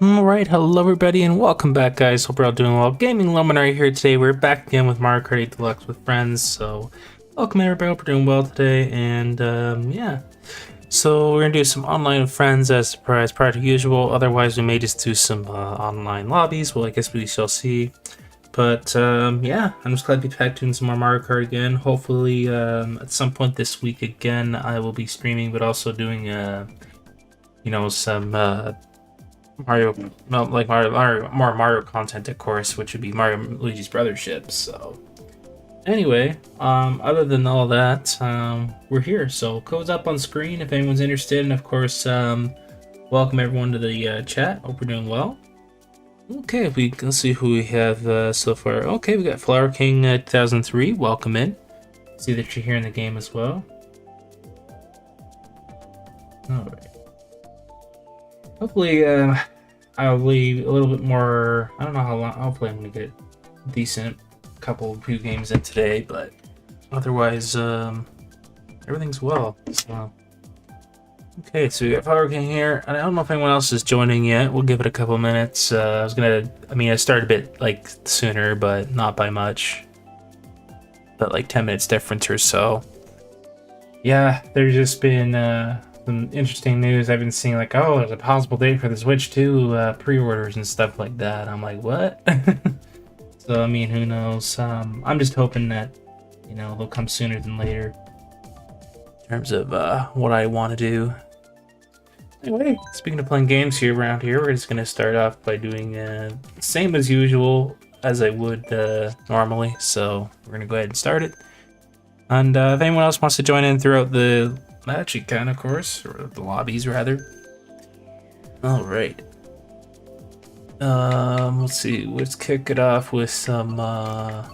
Alright, hello everybody and welcome back guys, hope you're all doing well. Gaming Luminary here today. We're back again with Mario Kart 8 Deluxe with friends, so welcome everybody, hope you're doing well today, and yeah. So we're gonna do some online with friends as a surprise prior to usual, otherwise we may just do some online lobbies, well I guess we shall see. But yeah, I'm just glad to be back doing some more Mario Kart again. Hopefully at some point this week again I will be streaming, but also doing some Mario, no, like more Mario content, of course, which would be Mario Luigi's Brothership. So, anyway, other than all that, we're here. So, code's up on screen if anyone's interested, and of course, welcome everyone to the chat. Hope we're doing well. Okay, let's see who we have so far. Okay, we got Flower King 2003. Welcome in. See that you're here in the game as well. All right. Hopefully, I'll be a little bit more. I don't know how long. Hopefully, I'm gonna get a decent few games in today, but otherwise, everything's well. So, okay, so we got Flower King here. I don't know if anyone else is joining yet. We'll give it a couple minutes. I started a bit like sooner, but not by much. But like 10 minutes difference or so. Yeah, there's just been some interesting news. I've been seeing like, oh, there's a possible date for the Switch 2 pre-orders and stuff like that. I'm like, what? So I mean, who knows? I'm just hoping that they'll come sooner than later in terms of what I want to do. Anyway, speaking of playing games here around here, we're just gonna start off by doing same as usual as I would normally. So we're gonna go ahead and start it. And if anyone else wants to join in throughout the match, you can, of course, or the lobbies, rather. All right. Let's see. Let's kick it off with some. Oh,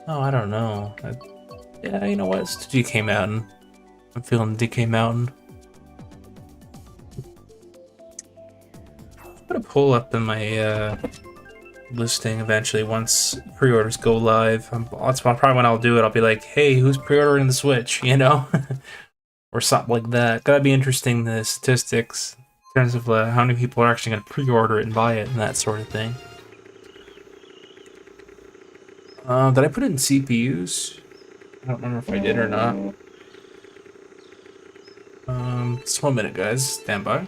I don't know. Yeah, you know what? It's DK Mountain. I'm feeling DK Mountain. I'm gonna pull up in my listing eventually once pre-orders go live. That's probably when I'll do it. I'll be like, hey, who's pre-ordering the Switch, or something like that. Gotta be interesting, the statistics in terms of how many people are actually gonna pre-order it and buy it and that sort of thing. Did I put it in CPUs? I don't remember if I did or not. Just 1 minute, guys. Stand by.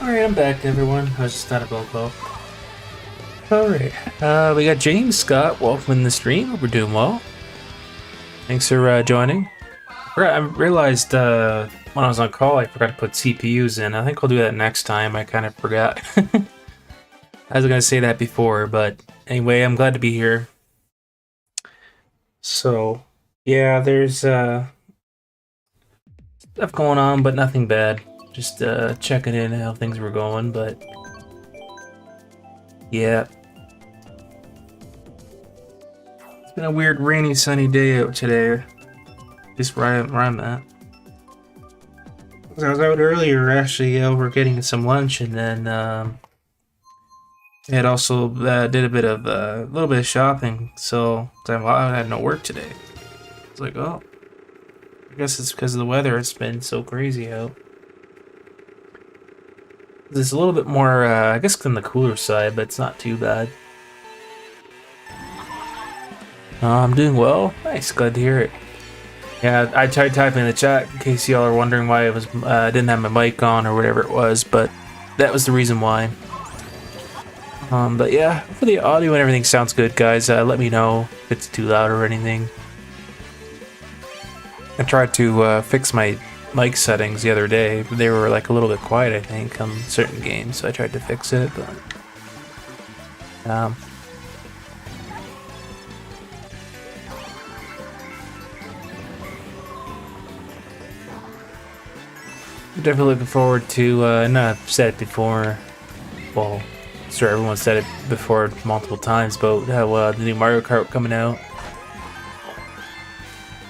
Alright, I'm back, everyone. I was just out of roll call. Alright, we got James Scott. Welcome in the stream. Hope we're doing well. Thanks for joining. I realized when I was on call, I forgot to put CPUs in. I think I'll do that next time. I kind of forgot. I was going to say that before, but anyway, I'm glad to be here. So, yeah, there's stuff going on, but nothing bad. Just checking in how things were going, but yeah. It's been a weird rainy sunny day out today. Just where I'm at. I was out earlier actually over getting some lunch, and then I had also did a little bit of shopping, so I had no work today. It's like, oh, I guess it's because of the weather. It's been so crazy out. There's a little bit more, I guess, on the cooler side, but it's not too bad. I'm doing well. Nice, glad to hear it. Yeah, I tried typing in the chat in case y'all are wondering why I was didn't have my mic on or whatever it was, but that was the reason why. But yeah, for the audio and everything sounds good, guys. Let me know if it's too loud or anything. I tried to fix my mic settings the other day. They were like a little bit quiet, I think, on certain games, so I tried to fix it, but I'm definitely looking forward to, and I've said it before, well, sure everyone said it before multiple times, but how the new Mario Kart coming out.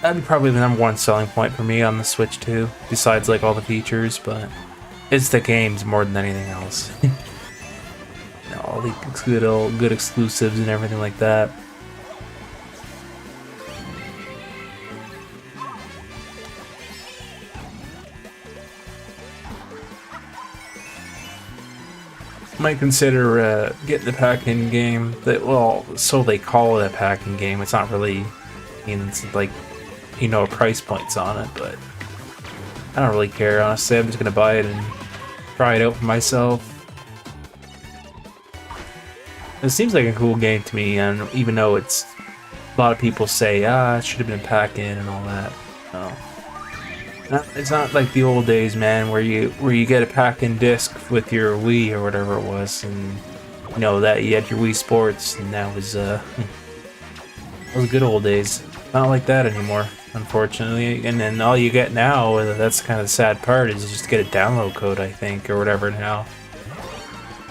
That'd be probably the #1 selling point for me on the Switch too, besides like all the features, but it's the games more than anything else. You know, all the good exclusives and everything like that. Might consider getting the pack-in game. Well, so they call it a pack-in game. It's not really, it's like, you know, price points on it, but I don't really care, honestly. I'm just gonna buy it and try it out for myself. It seems like a cool game to me, and even though it's a lot of people say, it should have been pack-in and all that. No. It's not like the old days, man, where you get a pack-in disc with your Wii or whatever it was, and you know that you had your Wii Sports, and that was those good old days. Not like that anymore, unfortunately. And then all you get now, that's kind of the sad part, is just get a download code, I think, or whatever now.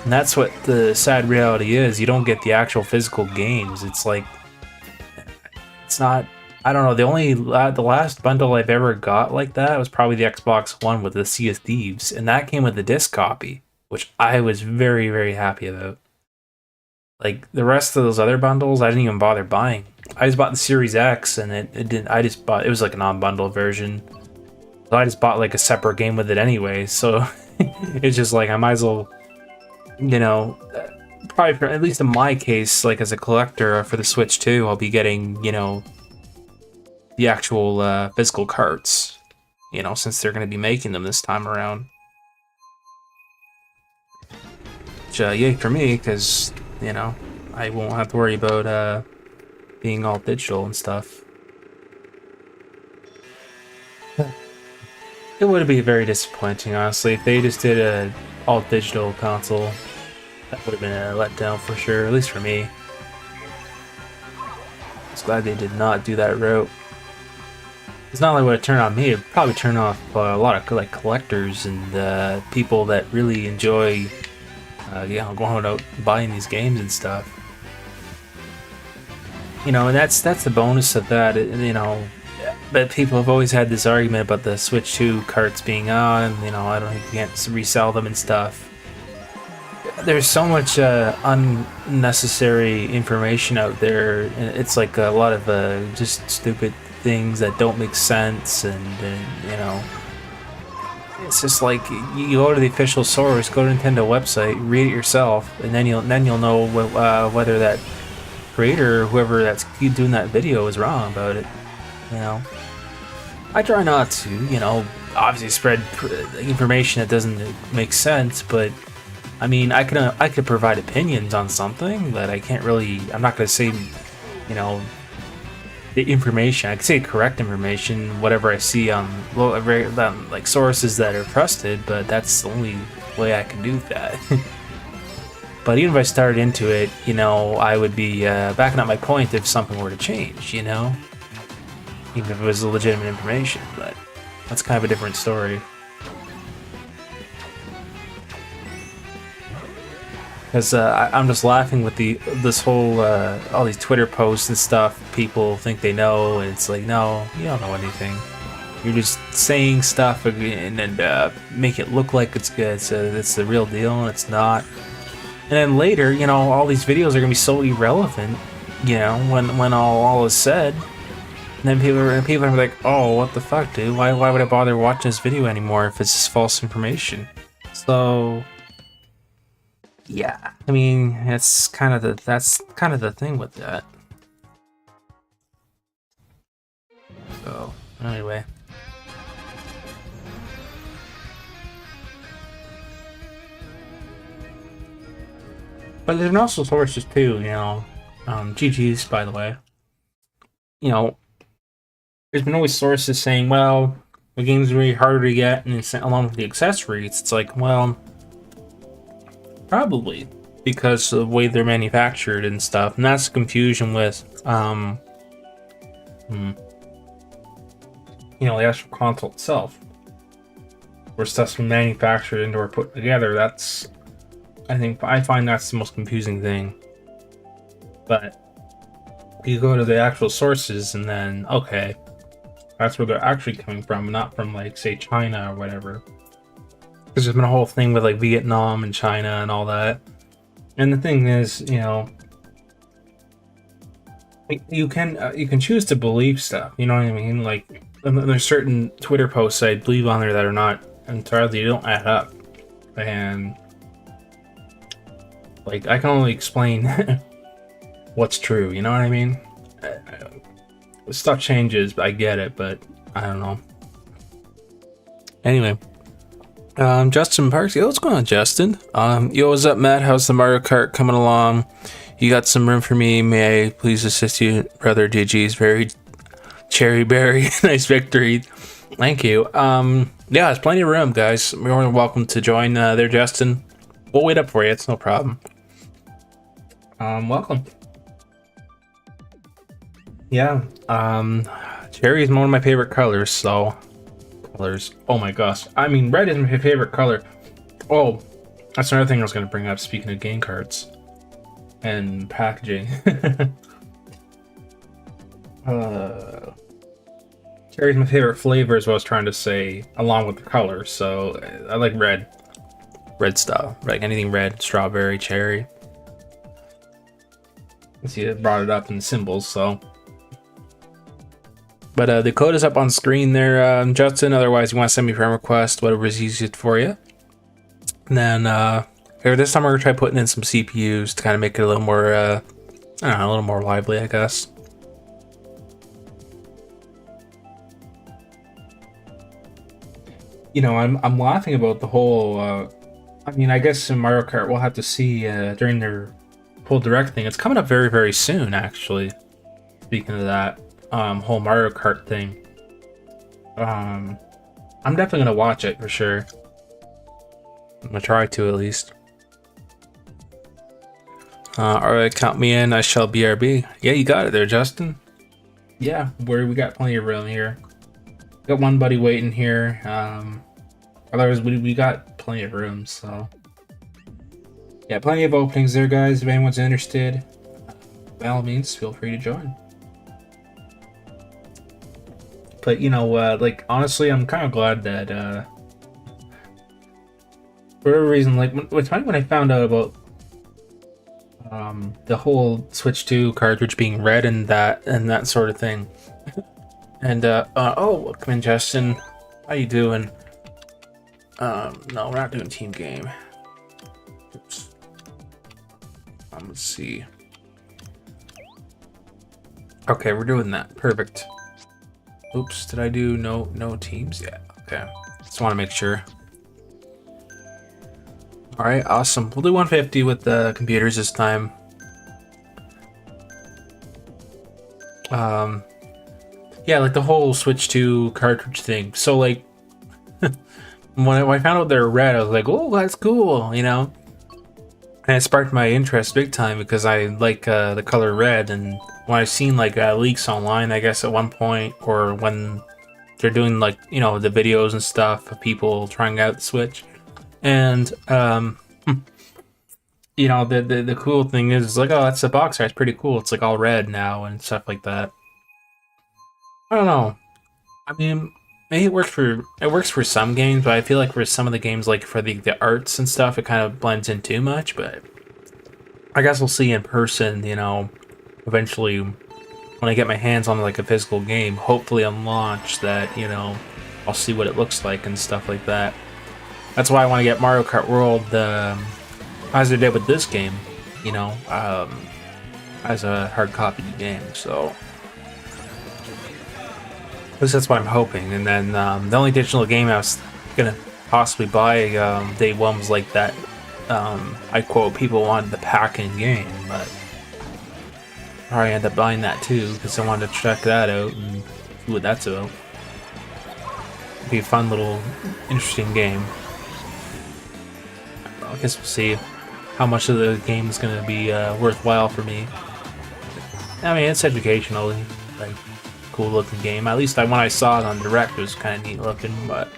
And that's what the sad reality is. You don't get the actual physical games. It's like, it's not. I don't know. The last bundle I've ever got like that was probably the Xbox One with the Sea of Thieves, and that came with the disc copy, which I was very, very happy about. Like the rest of those other bundles, I didn't even bother buying. I just bought the Series X, and it didn't. I just bought. It was like a non-bundle version, so I just bought like a separate game with it anyway. So it's just like I might as well, you know, probably for, at least in my case, like as a collector for the Switch 2, I'll be getting, you know, the actual physical carts, you know, since they're going to be making them this time around. Which, yay for me, because, you know, I won't have to worry about being all digital and stuff. It would be very disappointing, honestly, if they just did a all digital console. That would have been a letdown for sure, at least for me. I was glad they did not do that route. It's not like what it turned on me. It probably turned off a lot of like collectors and people that really enjoy, you know, going out buying these games and stuff. You know, and that's the bonus of that. You know, but people have always had this argument about the Switch 2 carts being on. You know, I don't think you can't resell them and stuff. There's so much unnecessary information out there. It's like a lot of just stupid things that don't make sense, and you know, it's just like you go to the official source, go to the Nintendo website, read it yourself, and then you'll know whether that creator or whoever that's doing that video is wrong about it. You know, I try not to, you know, obviously spread information that doesn't make sense, but I mean, I could provide opinions on something, but I can't really. I'm not gonna say, you know, the information. I can say correct information, whatever I see on like sources that are trusted, but that's the only way I can do that. But even if I started into it, you know, I would be backing up my point if something were to change, you know, even if it was legitimate information. But that's kind of a different story. Because I'm just laughing with this whole all these Twitter posts and stuff. People think they know, and it's like, no, you don't know anything. You're just saying stuff and make it look like it's good. So it's the real deal, and it's not. And then later, you know, all these videos are gonna be so irrelevant. You know, when all is said, and then people are like, oh, what the fuck, dude? Why would I bother watching this video anymore if it's just false information? So. Yeah, I mean, that's kind of the thing with that. So anyway, but there's also sources too, you know. GG's, by the way. You know, there's been always sources saying, well, the game's really harder to get, and it's along with the accessories. It's like, well. Probably because of the way they're manufactured and stuff, and that's the confusion with, you know, the actual console itself, where stuff's been manufactured and or put together. That's, I find that's the most confusing thing. But you go to the actual sources, and then okay, that's where they're actually coming from, not from like say China or whatever. Because there's been a whole thing with like Vietnam and China and all that. And the thing is, you know, you can choose to believe stuff. You know what I mean? Like there's certain Twitter posts I believe on there that are not entirely, don't add up. And like I can only explain what's true. You know what I mean? Stuff changes. I get it, but I don't know. Anyway. Justin Parks. Yo, what's going on, Justin? Yo, what's up, Matt? How's the Mario Kart coming along? You got some room for me? May I please assist you, brother? GG's very cherry berry. Nice victory. Thank you. Yeah, there's plenty of room, guys. You're more than welcome to join there, Justin. We'll wait up for you. It's no problem. Welcome. Yeah. Cherry is one of my favorite colors, so. Oh my gosh. I mean, red is my favorite color. Oh, that's another thing I was going to bring up, speaking of game cards and packaging. Cherry's my favorite flavor is what I was trying to say, along with the color. So I like red stuff, like anything red, strawberry, cherry. You see, it brought it up in symbols, so. But the code is up on screen there, Justin. Otherwise, you want to send me a friend request, whatever is easiest for you. And then here, this time we're gonna try putting in some CPUs to kind of make it a little more, I don't know, a little more lively, I guess. You know, I'm laughing about the whole. I mean, I guess in Mario Kart we'll have to see during their full direct thing. It's coming up very, very soon, actually. Speaking of that. Whole Mario Kart thing. I'm definitely gonna watch it for sure. I'm gonna try to at least. Alright, count me in. I shall BRB. Yeah, you got it there, Justin. Yeah, we got plenty of room here. Got one buddy waiting here. Otherwise, we got plenty of room. So yeah, plenty of openings there, guys. If anyone's interested, by all means, feel free to join. But you know, like honestly, I'm kind of glad that for whatever reason, like when I found out about the whole Switch 2 cartridge being red and that sort of thing, and oh, come in, Justin, how you doing? No, we're not doing team game. Oops. Let's see. Okay, we're doing that. Perfect. Oops, did I do no teams? Yeah, okay. Just want to make sure. All right, awesome. We'll do 150 with the computers this time. Yeah, like the whole Switch 2 cartridge thing. So like, when I found out they're red, I was like, oh, that's cool, you know? And it sparked my interest big time because I like the color red. And when I've seen like leaks online, I guess at one point, or when they're doing like, you know, the videos and stuff of people trying out the Switch. And, you know, the cool thing is like, oh, that's the box art. It's pretty cool. It's like all red now and stuff like that. I don't know. I mean, maybe it works for some games, but I feel like for some of the games, like for the arts and stuff, it kind of blends in too much. But I guess we'll see in person. You know, eventually when I get my hands on like a physical game, hopefully on launch, that you know I'll see what it looks like and stuff like that. That's why I want to get Mario Kart World as I did with this game. You know, as a hard copy game. So. At least that's what I'm hoping. And then the only digital game I was gonna possibly buy day one was like that. I quote, people wanted the pack-in game, but I probably end up buying that too because I wanted to check that out and see what that's about. It'd be a fun little, interesting game. I guess we'll see how much of the game is gonna be worthwhile for me. I mean, it's educational, like. Cool looking game. At least when I saw it on Direct, it was kind of neat looking, but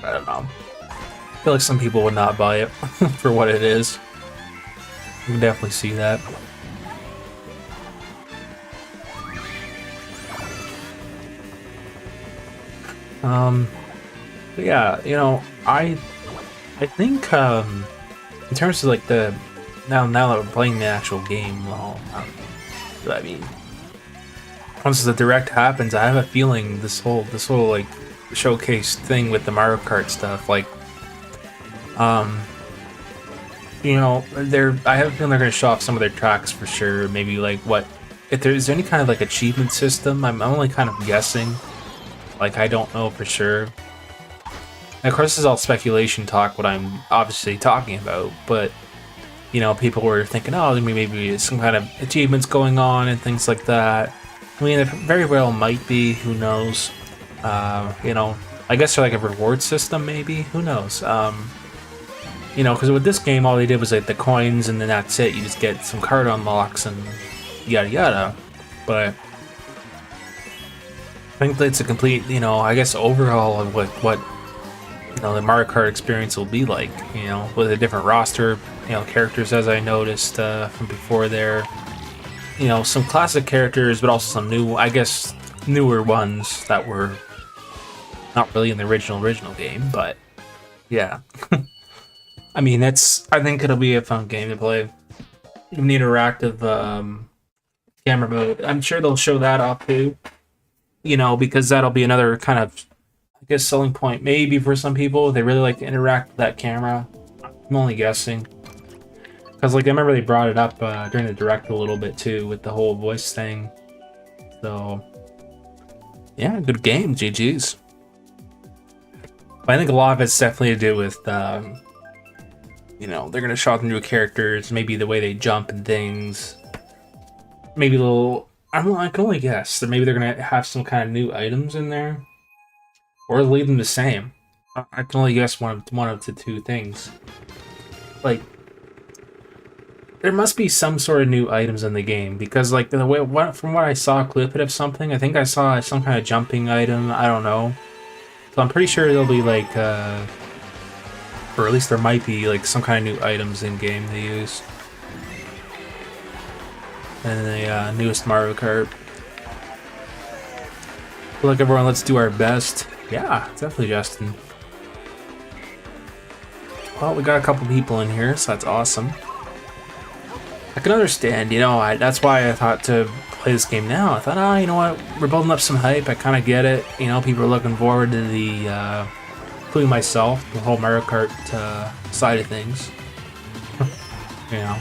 I don't know. I feel like some people would not buy it for what it is. You can definitely see that. But yeah, you know, I think in terms of like the now that we're playing the actual game, well, I mean. Once the Direct happens, I have a feeling this whole like showcase thing with the Mario Kart stuff, like, you know, I have a feeling they're gonna show off some of their tracks for sure. Maybe like if there's any kind of like achievement system. I'm only kind of guessing. Like I don't know for sure. And of course, this is all speculation talk. What I'm obviously talking about, but you know, people were thinking, oh, maybe some kind of achievements going on and things like that. I mean, it very well might be. Who knows? You know, I guess they're like a reward system, maybe. Who knows? You know, because with this game, all they did was like the coins, and then that's it. You just get some card unlocks and yada yada. But I think that's a complete, you know, I guess overhaul of what you know the Mario Kart experience will be like. You know, with a different roster, you know, characters as I noticed from before there. You know, some classic characters, but also some new, I guess, newer ones that were not really in the original game, but yeah. I mean, I think it'll be a fun game to play. Even the interactive camera mode. I'm sure they'll show that off too. You know, because that'll be another kind of, I guess, selling point maybe for some people. They really like to interact with that camera. I'm only guessing. Because, like, I remember they brought it up during the Direct a little bit, too, with the whole voice thing. So, yeah, good game, GG's. But I think a lot of it's definitely to do with, you know, they're going to show off the new characters, maybe the way they jump and things. Maybe a little, I can only guess, that maybe they're going to have some kind of new items in there. Or leave them the same. I can only guess one of the two things. Like, there must be some sort of new items in the game because, like, from what I saw, a clip of something. I think I saw some kind of jumping item. I don't know. So I'm pretty sure there'll be like, or at least there might be like some kind of new items in game they use. And the newest Mario Kart. Look, everyone, let's do our best. Yeah, definitely, Justin. Well, we got a couple people in here, so that's awesome. I can understand, you know, that's why I thought to play this game now. I thought, oh, you know what, we're building up some hype, I kind of get it. You know, people are looking forward to the, including myself, the whole Mario Kart side of things. You know.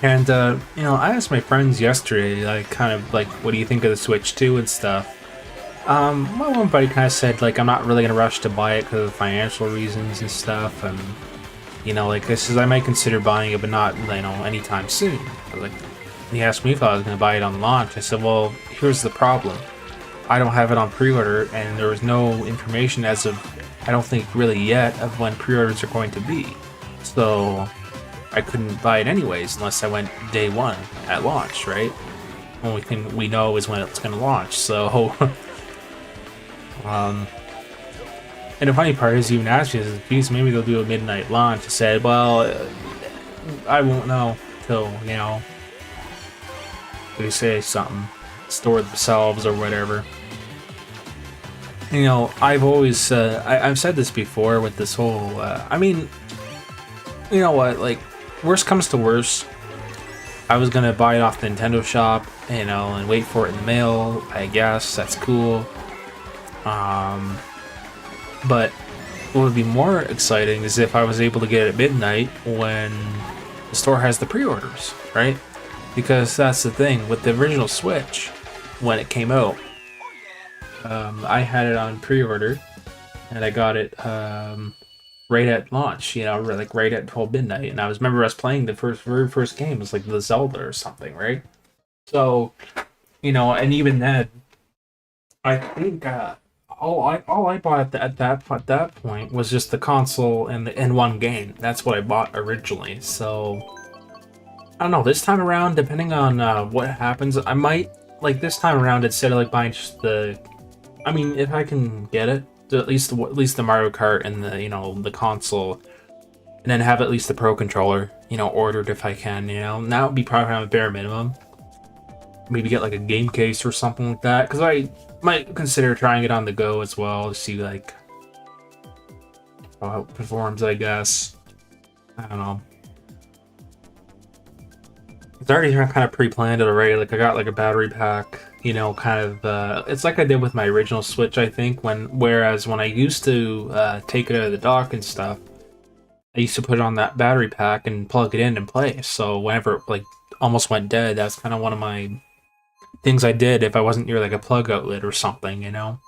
And, you know, I asked my friends yesterday, like, kind of, like, what do you think of the Switch 2 and stuff? My one buddy kind of said, like, I'm not really gonna rush to buy it because of financial reasons and stuff, and, you know, like, this is, I might consider buying it, but not, you know, anytime soon. Like, he asked me if I was gonna buy it on launch. I said, well, here's the problem. I don't have it on pre-order, and there was no information as of, I don't think really yet, of when pre-orders are going to be. So, I couldn't buy it anyways unless I went day one at launch, right? Only thing we know is when it's gonna launch, so... and the funny part is, even asked me, is, geez, maybe they'll do a midnight launch. I said, well, I won't know till, you know, they say something, store themselves or whatever. You know, I've always, I've said this before with this whole, I mean, you know what, like, worst comes to worst, I was gonna buy it off the Nintendo shop, you know, and wait for it in the mail, I guess, that's cool. But what would be more exciting is if I was able to get it at midnight when the store has the pre-orders, right? Because that's the thing, with the original Switch, when it came out, I had it on pre-order, and I got it right at launch, you know, like right at 12 midnight, and I remember us playing the very first game, it was like the Zelda or something, right? So, you know, and even then, I think all I bought at that point was just the console and one game. That's what I bought originally. So I don't know. This time around, depending on what happens, I might, like, this time around, instead of like buying just the, I mean, if I can get it, at least the Mario Kart and the, you know, the console, and then have at least the Pro controller, you know, ordered if I can. You know, that would be probably a bare minimum. Maybe get like a game case or something like that, because I might consider trying it on the go as well to see like how it performs, I guess. I don't know. It's already kind of pre-planned it already. Like, I got like a battery pack, you know, kind of. It's like I did with my original Switch, I think. Whereas when I used to take it out of the dock and stuff, I used to put it on that battery pack and plug it in and play. So whenever it, like, almost went dead, that's kind of one of my things I did if I wasn't near like a plug outlet or something, you know?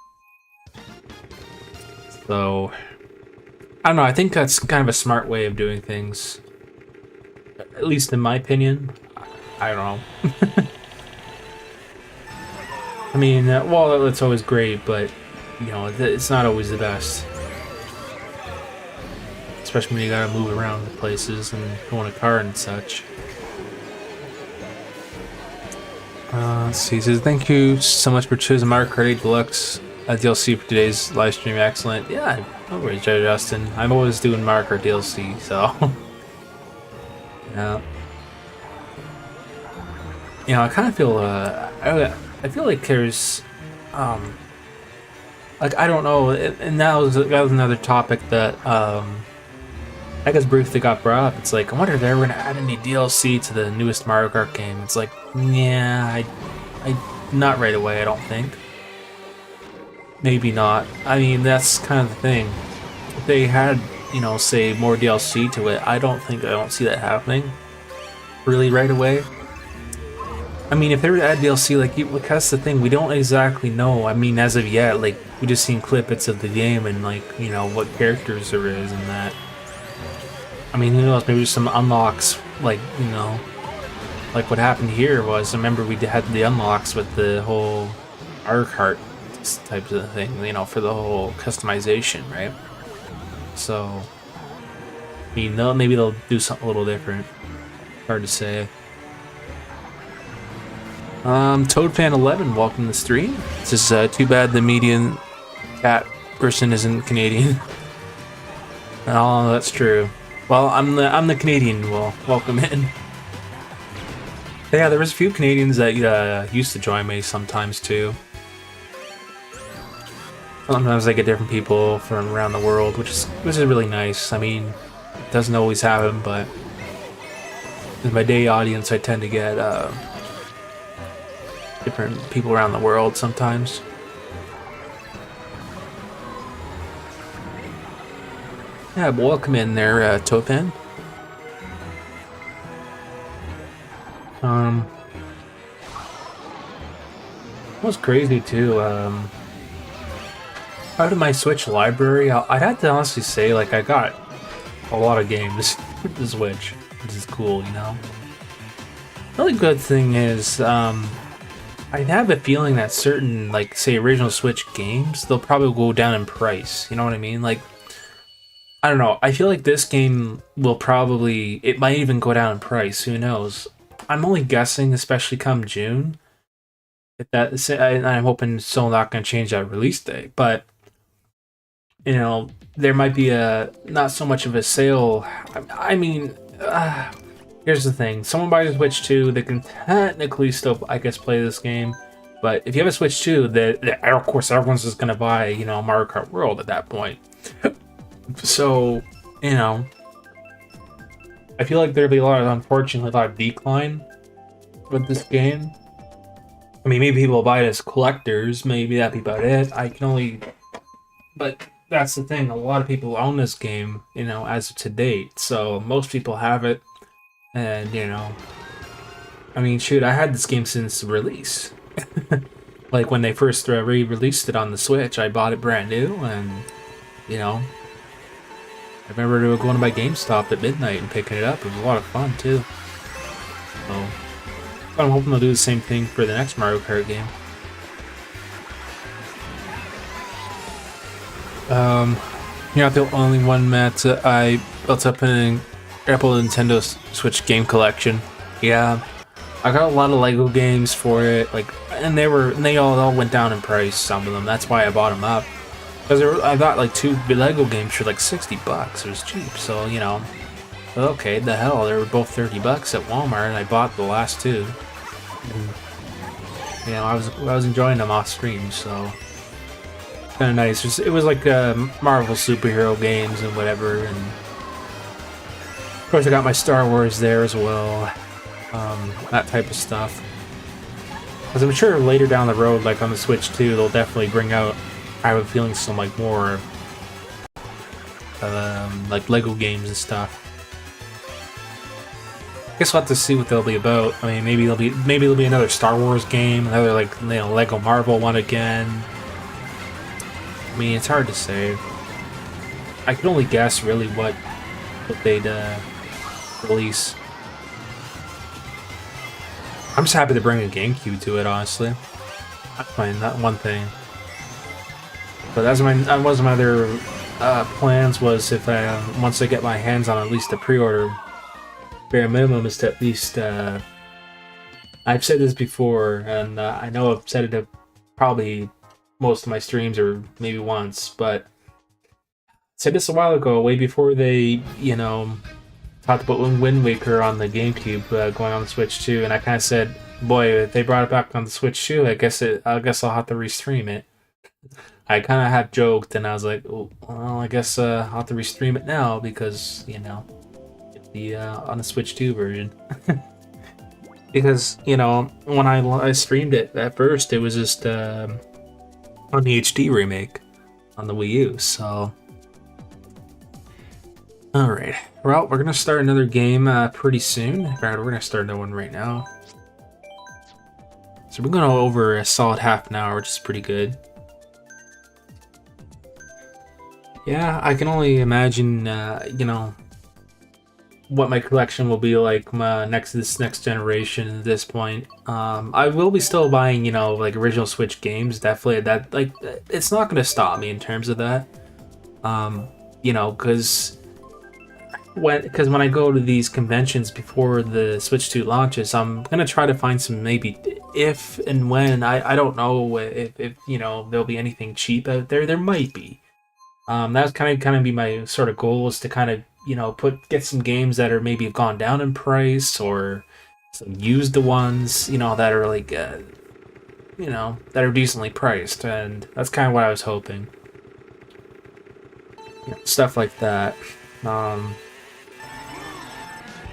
So, I don't know, I think that's kind of a smart way of doing things. At least in my opinion. I don't know. I mean, well, it's always great, but, you know, it's not always the best. Especially when you gotta move around to places and go in a car and such. Let's see. It says, thank you so much for choosing Mario Kart 8 Deluxe DLC for today's live stream. Excellent. Yeah, no worries, Justin. I'm always doing Mario Kart DLC, so yeah. You know, I kind of feel. I feel like there's, like, I don't know, and that was another topic that I guess briefly got brought up. It's like, I wonder if they're ever gonna add any DLC to the newest Mario Kart game. It's like, yeah, I not right away, I don't think. Maybe not. I mean, that's kind of the thing. If they had, you know, say more DLC to it, I don't see that happening really right away. I mean, if they were to add DLC, like, that's the thing, we don't exactly know. I mean, as of yet, like, we just seen clippets of the game and, like, you know, what characters there is and that. I mean, who knows, maybe some unlocks, like, you know, like what happened here was, I remember we had the unlocks with the whole Mario Kart types of thing, you know, for the whole customization, right? So, I mean, maybe they'll do something a little different. Hard to say. ToadFan11, welcome to the stream. It's just too bad the median cat person isn't Canadian. Oh, that's true. Well, I'm the Canadian. Well, welcome in. Yeah, there was a few Canadians that used to join me sometimes too. Sometimes I get different people from around the world, which is really nice. I mean, it doesn't always happen, but in my day audience, I tend to get different people around the world sometimes. Yeah, welcome in there, Topan. It was crazy too. Out of my Switch library, I'd have to honestly say, like, I got a lot of games with the Switch, which is cool, you know? The only good thing is, I have a feeling that certain, like, say, original Switch games, they'll probably go down in price, you know what I mean? Like, I don't know, I feel like this game will probably, it might even go down in price, who knows? I'm only guessing, especially come June, if that, I'm hoping still not going to change that release date, but you know, there might be a not so much of a sale. I mean, here's the thing: someone buys a Switch 2, they can technically still, I guess, play this game. But if you have a Switch 2, of course everyone's just gonna buy, you know, Mario Kart World at that point. So, you know, I feel like there'll be unfortunately, a lot of decline with this game. I mean, maybe people will buy it as collectors. Maybe that'd be about it. I can only, but. That's the thing, a lot of people own this game, you know, as of to date, so most people have it, and, you know, I mean, shoot, I had this game since release. Like, when they first re-released it on the Switch, I bought it brand new, and, you know, I remember going to my GameStop at midnight and picking it up. It was a lot of fun, too. So, I'm hoping they'll do the same thing for the next Mario Kart game. You're not the only one, Matt. I built up an Apple Nintendo Switch game collection. Yeah, I got a lot of Lego games for it, like, and they all went down in price. Some of them. That's why I bought them up. Because I got like 2 Lego games for like $60. It was cheap, so you know. Okay, the hell, they were both $30 at Walmart, and I bought the last 2. And, you know, I was enjoying them off stream, so. Kind of nice. It was like Marvel superhero games and whatever, and of course I got my Star Wars there as well, that type of stuff. Because I'm sure later down the road, like on the Switch 2, they'll definitely bring out, I have a feeling, some like more like Lego games and stuff. I guess we'll have to see what they'll be about. I mean, maybe there'll be another Star Wars game, another like, you know, Lego Marvel one again. I mean, it's hard to say. I can only guess really what they'd release. I'm just happy to bring a GameCube to it, honestly. That's that one thing. But that was my other plans. Was if once I get my hands on at least a pre-order, bare minimum is to at least. I've said this before, and I know I've said it to probably most of my streams, or maybe once, but I said this a while ago, way before they, you know, talked about Wind Waker on the GameCube going on the Switch 2, and I kind of said, boy, if they brought it back on the Switch 2, I guess I'll have to restream it. I kind of have joked, and I was like, oh, well, I guess I'll have to restream it now because, you know, the on the Switch 2 version. Because, you know, when I streamed it at first, it was just on the HD remake on the Wii U, so. Alright, well, we're gonna start another game pretty soon. In fact, we're gonna start another one right now. So we're going over a solid half an hour, which is pretty good. Yeah, I can only imagine, you know, what my collection will be like this next generation at this point. I will be still buying, you know, like original Switch games. Definitely, that, like, it's not going to stop me in terms of that. You know, because when I go to these conventions before the Switch 2 launches, I'm gonna try to find some, maybe if and when, I don't know if you know, there'll be anything cheap out there. There might be. That's kind of be my sort of goal, is to kind of, you know, get some games that are maybe have gone down in price, or some used ones, you know, that are like, you know, that are decently priced, and that's kind of what I was hoping. You know, stuff like that. You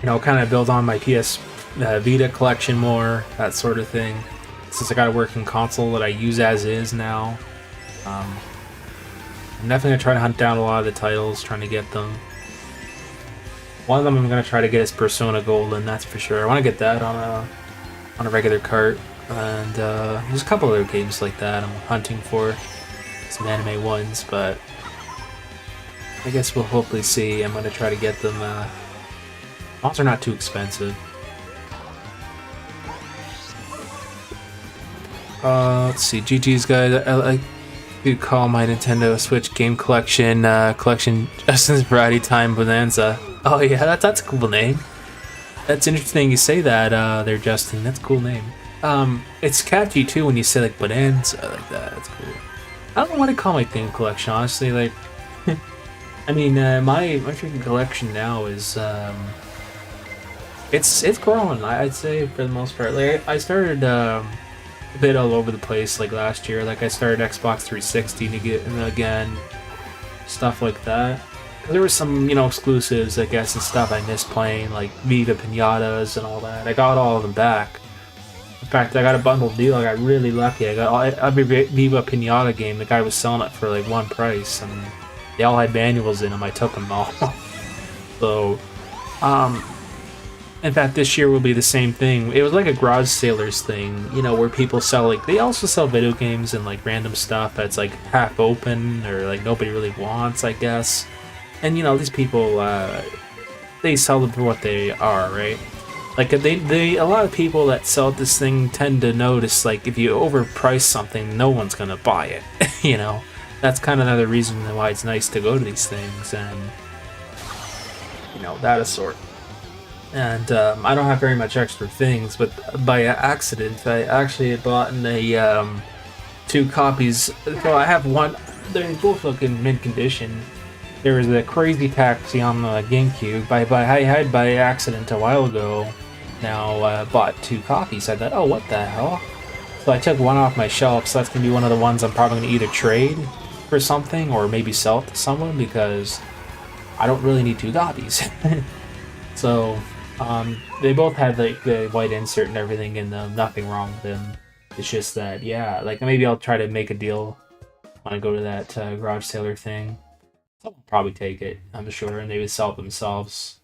know, kind of build on my PS Vita collection more, that sort of thing. Since I got a working console that I use as is now. I'm definitely going to try to hunt down a lot of the titles, trying to get them. One of them I'm going to try to get is Persona Golden, that's for sure. I want to get that on a regular cart. And there's a couple other games like that I'm hunting for. some anime ones, but I guess we'll hopefully see. I'm gonna try to get them. Also, not too expensive. Let's see. GG's guys. I like to call my Nintendo Switch game collection Justin's Variety Time Bonanza. Oh yeah, that's a cool name. That's interesting you say that there, Justin. That's a cool name. It's catchy too when you say like Bonanza like that. That's cool. I don't know what to call my game collection, honestly. Like, I mean, my freaking collection now is it's growing. I'd say for the most part. Like, I started a bit all over the place like last year. Like, I started Xbox 360 to get again, stuff like that. There were some, exclusives, I guess, and stuff I missed playing, like Viva Pinatas and all that. I got all of them back. In fact, I got a bundled deal. I got really lucky. I got every Viva Pinata game. The guy was selling it for like one price, and they all had manuals in them. I took them all. So, in fact, this year will be the same thing. It was like a garage sailors thing, where people sell, like, they also sell video games and like random stuff that's like half open or like nobody really wants, I guess. And these people, they sell them for what they are, right? Like, a lot of people that sell this thing tend to notice, like, if you overprice something, no one's gonna buy it. That's kind of another reason why it's nice to go to these things and that sort. And I don't have very much extra things, but by accident, I actually had bought a 2 copies. So I have one. They're both looking mint condition. There was a Crazy Taxi on the GameCube. I had by accident a while ago. Now bought 2 copies. I thought, oh, what the hell? So I took one off my shelf. So that's gonna be one of the ones I'm probably gonna either trade for something or maybe sell it to someone because I don't really need 2 copies. So they both had like the white insert and everything in them. Nothing wrong with them. It's just that, yeah, like maybe I'll try to make a deal when I go to that garage sailor thing. I'll probably take it, I'm sure, and they would sell it themselves,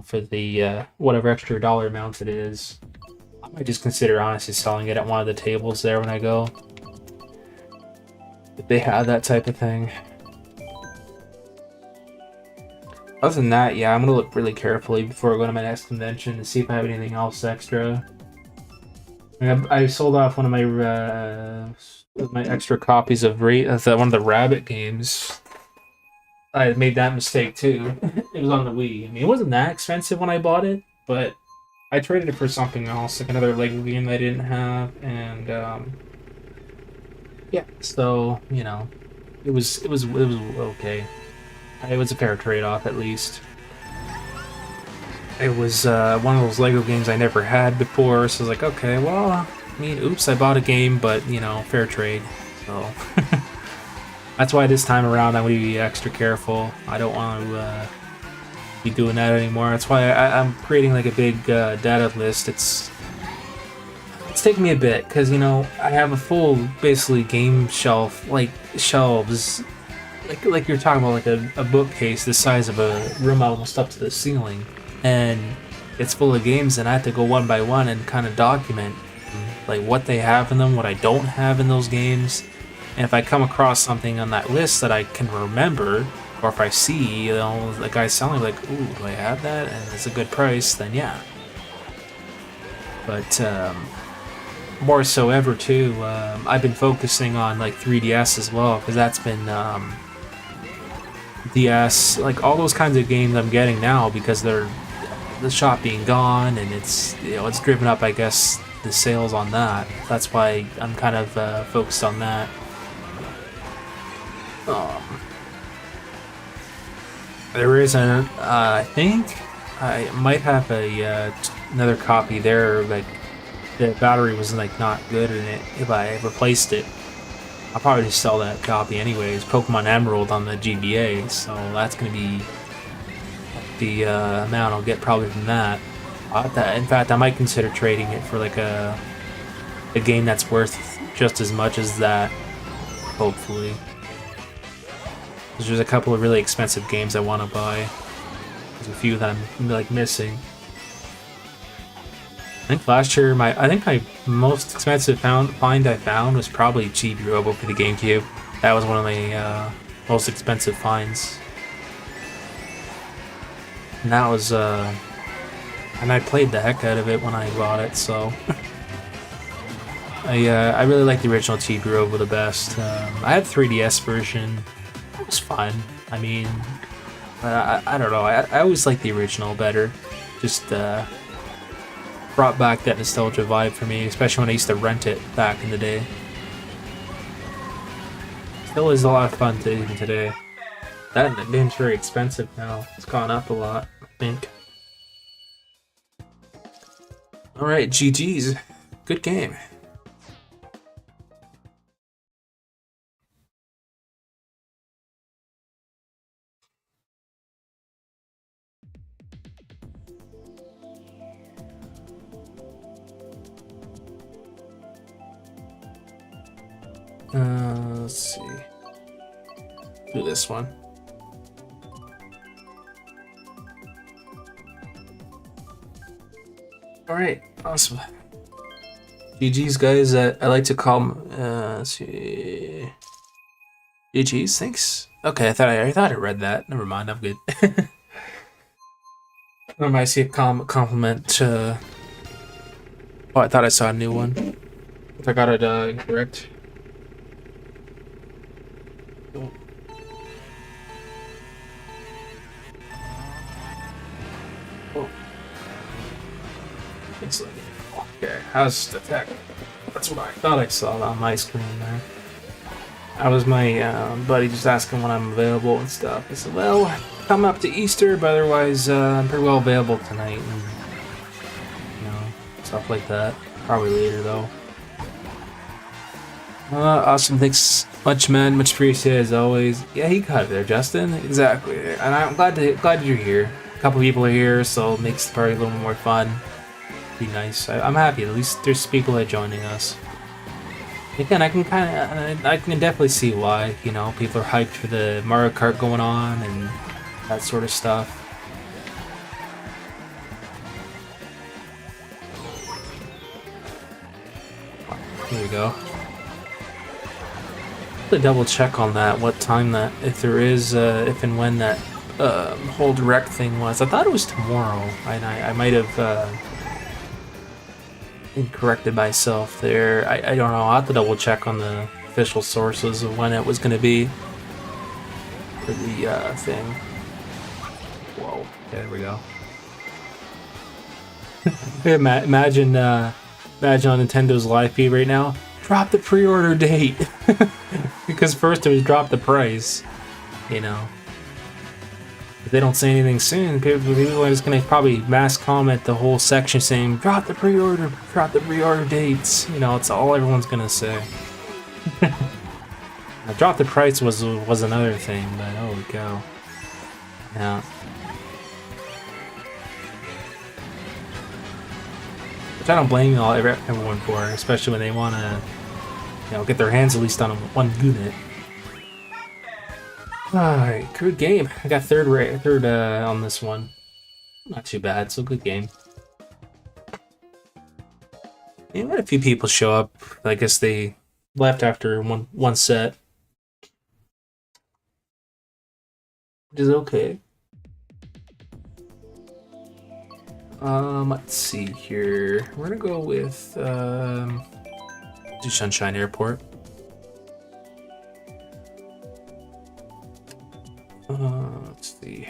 for the whatever extra dollar amount it is. I might just consider honestly selling it at one of the tables there when I go, if they have that type of thing. Other than that, yeah, I'm gonna look really carefully before I go to my next convention to see if I have anything else extra. I sold off one of my extra copies of one of the Rabbit games. I made that mistake too. It was on the Wii. I mean, it wasn't that expensive when I bought it, but I traded it for something else, like another Lego game that I didn't have, and yeah. So it was okay. It was a fair trade-off, at least. It was one of those Lego games I never had before, so I was like, okay, well, I mean, oops, I bought a game, but fair trade. So. That's why this time around I'm going to be extra careful. I don't want to be doing that anymore. That's why I'm creating like a big data list. It's taking me a bit because I have a full basically game shelf, like shelves, like you're talking about, like a bookcase the size of a room almost up to the ceiling, and it's full of games, and I have to go one by one and kind of document like what they have in them, what I don't have in those games. And if I come across something on that list that I can remember, or if I see, the guy selling, like, ooh, do I have that? And it's a good price, then yeah. But more so ever too, I've been focusing on like 3DS as well, because that's been DS, like all those kinds of games I'm getting now because they're the shop being gone, and it's it's driven up, I guess, the sales on that. That's why I'm kind of focused on that. There is I think I might have another copy there. Like the battery was like not good in it. If I replaced it, I'll probably just sell that copy anyways. Pokemon Emerald on the GBA, so that's gonna be the amount I'll get probably from that. In fact, I might consider trading it for like a game that's worth just as much as that. Hopefully. There's a couple of really expensive games I want to buy. There's a few that I'm like missing. I think last year I think my most expensive find I found was probably Chibi Robo for the GameCube. That was one of my most expensive finds. And that was and I played the heck out of it when I bought it, so I really like the original Chibi Robo the best. I had 3DS version. It was fun. I mean, I don't know. I always liked the original better. Just brought back that nostalgia vibe for me, especially when I used to rent it back in the day. Still is a lot of fun even today. That game's very expensive now. It's gone up a lot, I think. Alright, GG's. Good game. Let's see. Do this one. Alright, awesome. GG's, guys. I like to call them. Let's see. GG's, thanks. Okay, I thought I read that. Never mind, I'm good. I see a compliment. Oh, I thought I saw a new one. If I got it incorrect. Oh. It's like, okay, how's the tech? That's what I thought I saw on my screen there. That was my buddy just asking when I'm available and stuff. I said, well, come up to Easter, but otherwise I'm pretty well available tonight. And, you know, stuff like that. Probably later, though. Awesome, thanks much, man. Much appreciated as always. Yeah, he got it there, Justin. Exactly, and I'm glad you're here. A couple people are here, so it makes the party a little more fun. Be nice. I'm happy. At least there's people that are joining us. Again, I can definitely see why. You know, people are hyped for the Mario Kart going on and that sort of stuff. Here we go. To double check on that, what time that, if there is, if and when that whole direct thing was. I thought it was tomorrow. I might have incorrected myself there. I don't know. I'll have to double check on the official sources of when it was going to be for the thing. Whoa. Okay, there we go. Imagine on Nintendo's live feed right now. Drop the pre-order date. Because first it was drop the price, you know. If they don't say anything soon, people are just gonna probably mass comment the whole section saying drop the pre-order dates. You know, it's all everyone's gonna say. Now, drop the price was another thing, but holy cow. Yeah. Which I don't blame everyone for, especially when they wanna, you know, get their hands at least on one unit. Alright, good game. I got third on this one. Not too bad, so good game. Yeah, we had a few people show up. I guess they left after one set. Which is okay. Let's see here. We're gonna go with do Sunshine Airport. Let's see.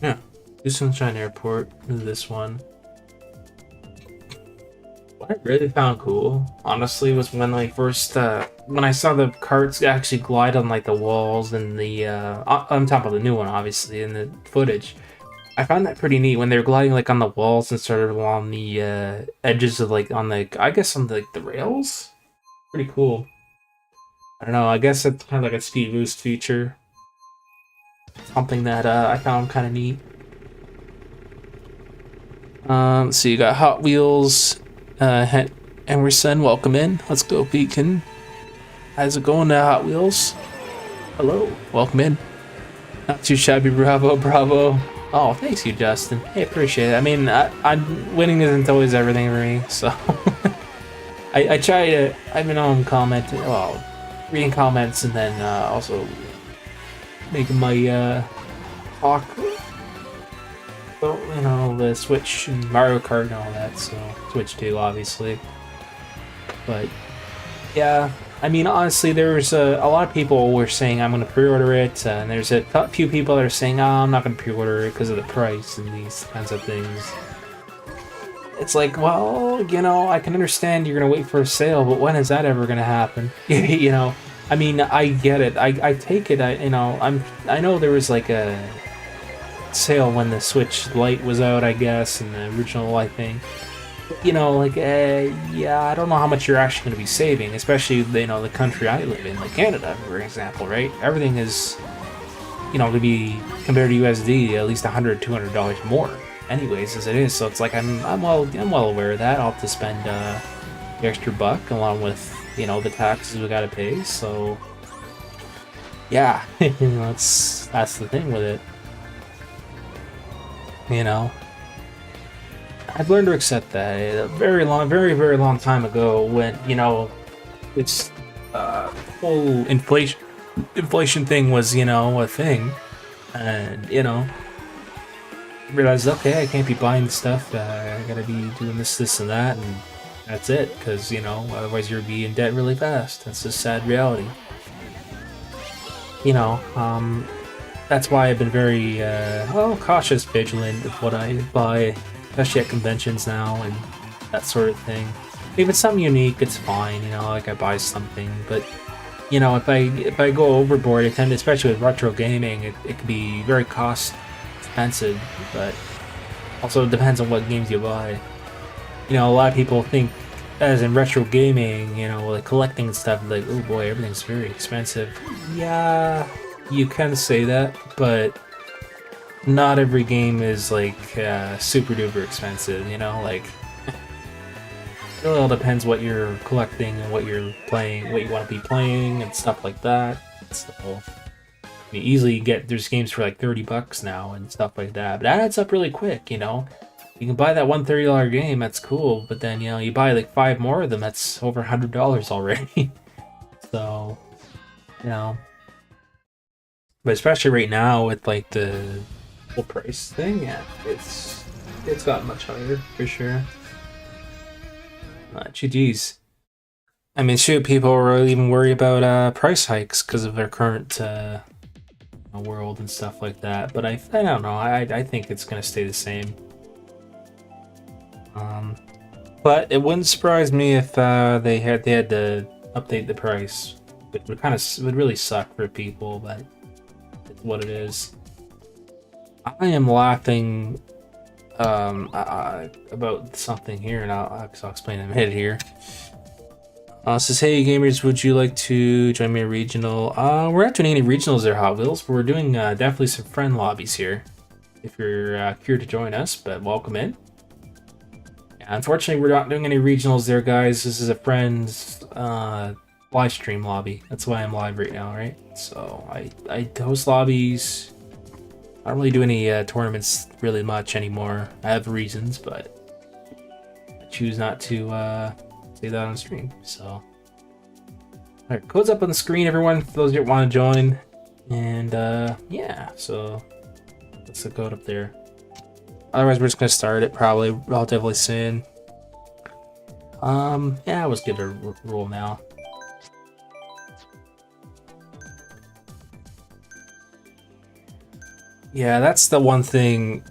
Yeah, do Sunshine Airport. Do this one. What I really found cool, honestly, was when I first when I saw the carts actually glide on like the walls and the on top of the new one, obviously, in the footage. I found that pretty neat when they were gliding like on the walls instead of on the edges of like on the, I guess on the rails. Pretty cool. I don't know. I guess it's kind of like a speed boost feature. Something that I found kind of neat. So you got Hot Wheels. Emerson, welcome in. Let's go, Beacon. How's it going, Hot Wheels? Hello, welcome in. Not too shabby, bravo. Oh, thanks you, Justin. Hey, appreciate it. I mean, winning isn't always everything for me, so I try to. I've been on commenting, well, reading comments, and then also making my talk. Well, you know, the Switch and Mario Kart and all that. So Switch 2, obviously. But yeah, I mean, honestly, there's a lot of people were saying I'm going to pre-order it, and there's a few people that are saying, oh, I'm not going to pre-order it because of the price and these kinds of things. It's like, well, you know, I can understand you're going to wait for a sale, but when is that ever going to happen? You know, I mean, I get it. I take it. I know there was like a sale when the Switch Lite was out, I guess, and the original, I think. You know, like, yeah, I don't know how much you're actually going to be saving, especially, you know, the country I live in, like Canada, for example, right? Everything is, you know, going to be, compared to USD, at least $100, $200 more, anyways, as it is. So it's like, I'm well aware of that. I'll have to spend the extra buck along with, you know, the taxes we got to pay. So, yeah, that's the thing with it. You know, I've learned to accept that a very long time ago when, you know, it's whole inflation thing was, you know, a thing, and, you know, realized, okay, I can't be buying stuff, I gotta be doing this and that, and that's it, because, you know, otherwise you'll be in debt really fast. That's just sad reality. You know, that's why I've been very, well, cautious, vigilant of what I buy, especially at conventions now and that sort of thing. If it's something unique, it's fine, you know, like I buy something, but, you know, if I go overboard, I tend to, especially with retro gaming, it can be very cost expensive, but also it depends on what games you buy. You know, a lot of people think, as in retro gaming, you know, like collecting and stuff, like, oh boy, everything's very expensive. Yeah, you can say that, but not every game is like super duper expensive, you know, like it really all depends what you're collecting and what you're playing, what you want to be playing and stuff like that. So you easily get, there's games for like $30 now and stuff like that, but that adds up really quick, you know. You can buy that one $30 game, that's cool, but then, you know, you buy like 5 more of them, that's over $100 already. So, you know, but especially right now with like the full price thing, yeah, it's gotten much higher for sure. GG's. I mean, shoot, people are even worried about price hikes because of their current world and stuff like that. But I don't know. I think it's gonna stay the same. But it wouldn't surprise me if they had to update the price. It would really suck for people, but it's what it is. I am laughing about something here, and I'll explain in a minute here. Says, hey gamers, would you like to join me in regional? We're not doing any regionals there, Hot Wheels, but we're doing definitely some friend lobbies here. If you're here to join us, but welcome in. Yeah, unfortunately, we're not doing any regionals there, guys. This is a friend's live stream lobby. That's why I'm live right now, right? So I host lobbies. I don't really do any tournaments really much anymore. I have reasons, but I choose not to say that on stream. So, alright, code's up on the screen, everyone, for those that want to join. And yeah, so that's the code up there. Otherwise, we're just gonna start it probably relatively soon. Yeah, let's give it a roll now. Yeah, that's the one thing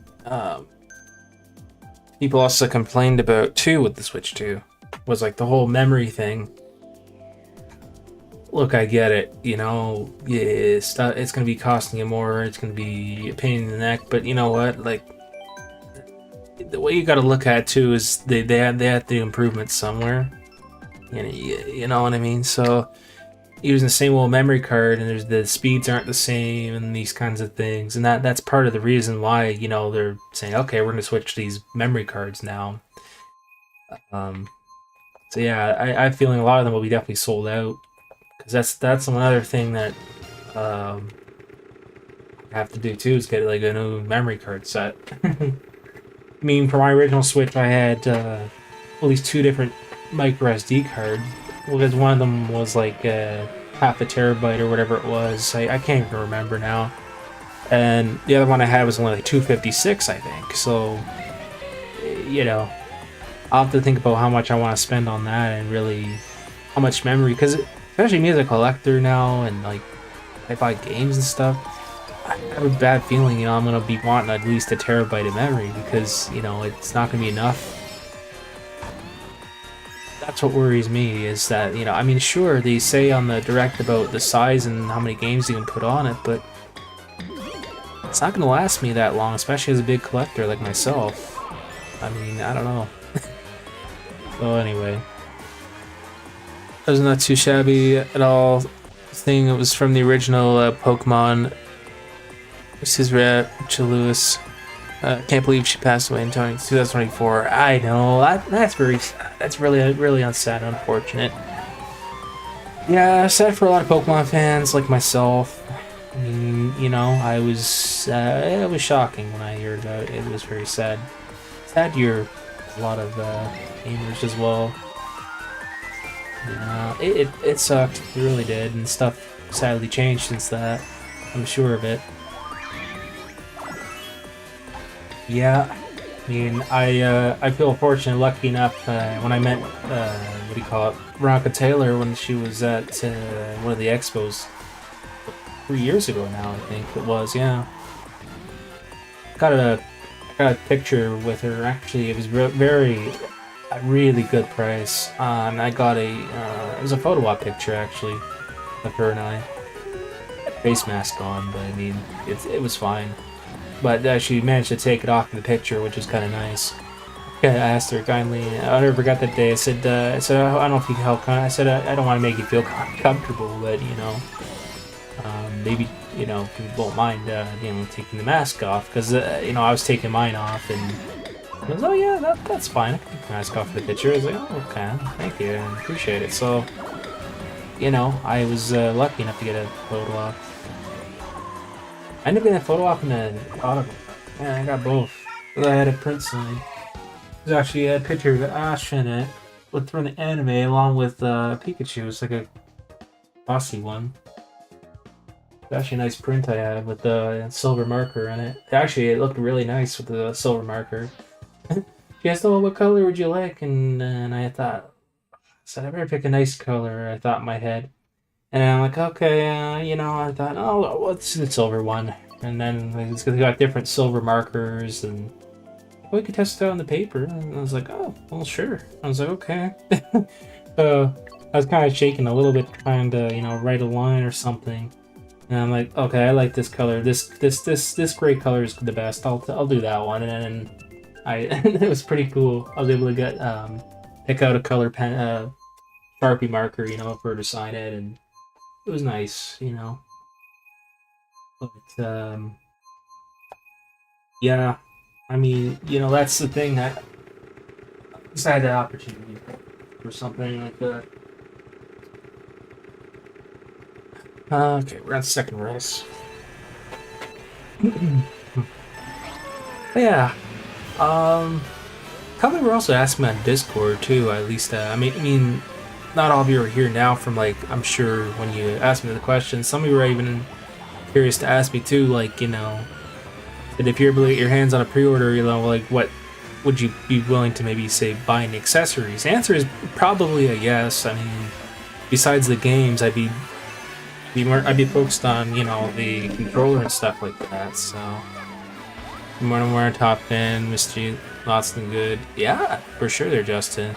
people also complained about too with the Switch 2, was like the whole memory thing. Look, I get it, you know, yeah, it's gonna be costing you more, it's gonna be a pain in the neck, but you know what, like, the way you gotta look at it too is they had the improvements somewhere. You know what I mean? So using the same old memory card, and the speeds aren't the same, and these kinds of things, and that's part of the reason why, you know, they're saying, okay, we're gonna switch to these memory cards now. So yeah, I have a feeling a lot of them will be definitely sold out, because that's another thing that I have to do too is get like a new memory card set. I mean, for my original Switch, I had at least 2 different micro SD cards. Because one of them was like half a terabyte or whatever it was. I can't even remember now. And the other one I had was only like 256, I think. So, you know, I'll have to think about how much I want to spend on that and really how much memory. Because especially me as a collector now and like I buy games and stuff, I have a bad feeling, I'm going to be wanting at least a terabyte of memory because, it's not going to be enough. That's what worries me is that, I mean, sure, they say on the Direct about the size and how many games you can put on it, but it's not going to last me that long, especially as a big collector like myself. I mean, I don't know. So anyway, it was not too shabby at all. Thing, it was from the original Pokemon. This is Lewis. Can't believe she passed away in 2024. I know, that's very sad. That's really, really sad and unfortunate. Yeah, sad for a lot of Pokemon fans like myself. I mean, it was shocking when I heard about it. It was very sad. Sad year, a lot of gamers as well. It sucked. It really did, and stuff sadly changed since that. I'm sure of it. Yeah, I mean, I feel fortunate, lucky enough when I met Veronica Taylor when she was at one of the expos 3 years ago now, I think it was. Yeah, got a picture with her. Actually, it was a really good price. And I got it was a photo op picture actually of her and I. Face mask on, but I mean, it was fine. But she managed to take it off in the picture, which was kind of nice. I asked her kindly. I never forgot that day. I said, I don't know if you can help. I said, I don't want to make you feel comfortable, but maybe if you won't mind, taking the mask off, because I was taking mine off, and I was, oh yeah, that's fine. I can take the mask off for the picture. I was like, oh okay, thank you, I appreciate it. So, I was lucky enough to get a photo op. I ended up getting a photo op in an autograph. Yeah, I got both. I had a print sign. There's actually a picture of Ash in it from the anime along with Pikachu. It's like a bossy one. It's actually a nice print I had with the silver marker in it. Actually, it looked really nice with the silver marker. She asked, oh, what color would you like? And I thought, I said, I better pick a nice color, I thought in my head. And I'm like, okay, I thought, oh, what's the silver one? And then they got different silver markers, and we could test it out on the paper. And I was like, oh, well, sure. I was like, okay. I was kind of shaking a little bit, trying to, write a line or something. And I'm like, okay, I like this color. This gray color is the best. I'll do that one. And then it was pretty cool. I was able to get pick out a color pen, Sharpie marker, for her to sign it, and it was nice, But yeah, I mean, that's the thing that I just had the opportunity for something like that. Okay, we're on second race. Yeah. Probably were also asking me on Discord too. At least, I mean, not all of you are here now. From like, I'm sure when you asked me the question, some of you were even curious to ask me too. Like, that if you're able to get your hands on a pre-order, like what would you be willing to maybe say buy any accessories? The answer is probably a yes. I mean, besides the games, I'd be focused on the controller and stuff like that. So more and more top 10, Mr. Lots and good. Yeah, for sure there, Justin.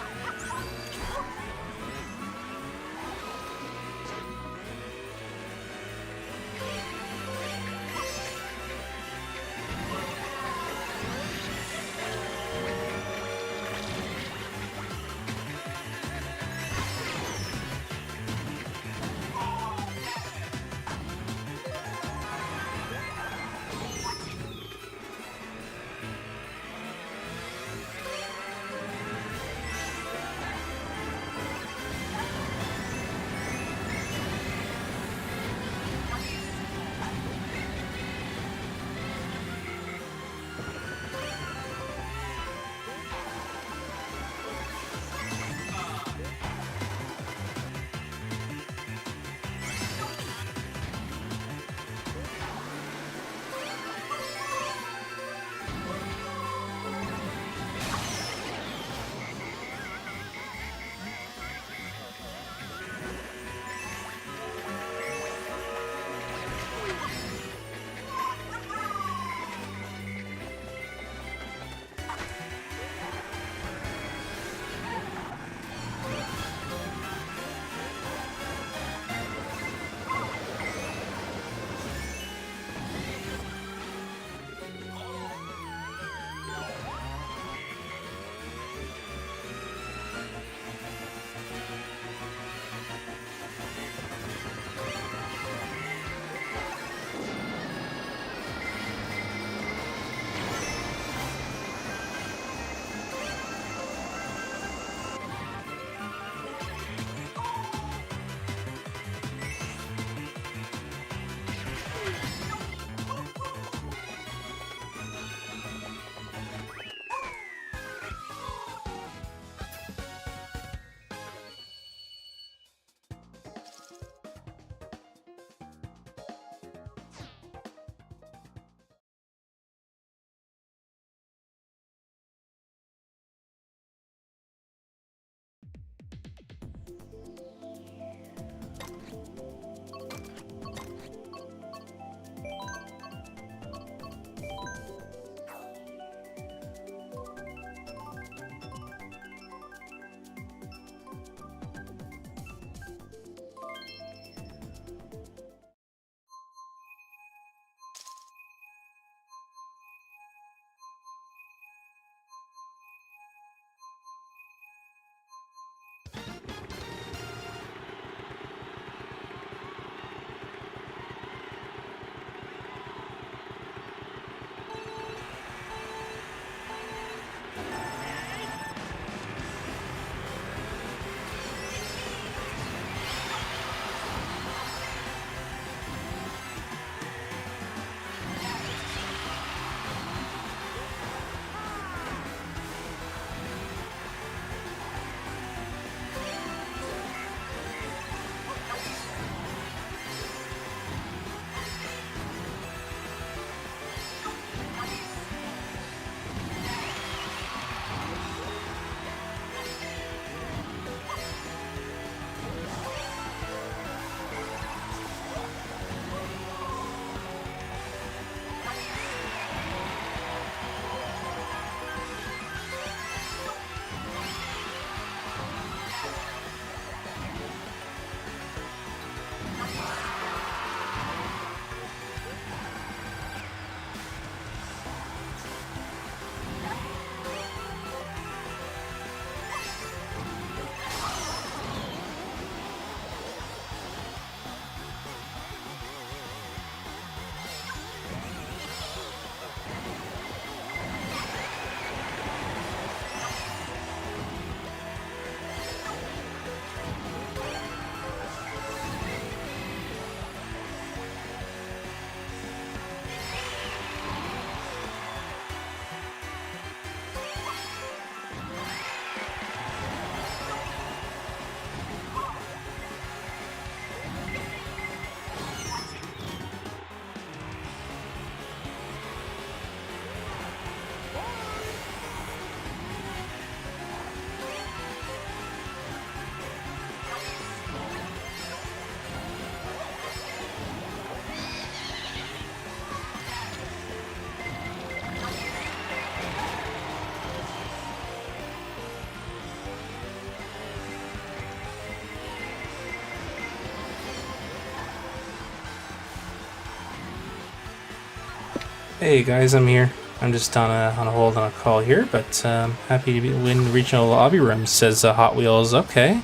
Hey guys, I'm here. I'm just on a hold on a call here, but happy to be in regional lobby room. Says Hot Wheels. Okay,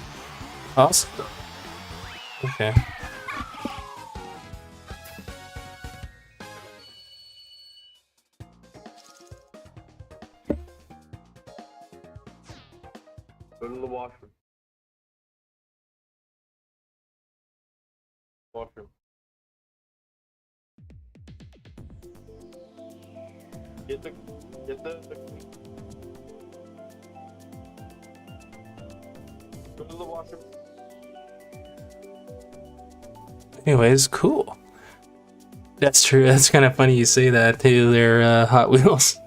awesome. Okay. Go to the washroom. Washroom. Get the Go to the washroom. Anyways, cool. That's true. That's kind of funny you say that too. They're Hot Wheels.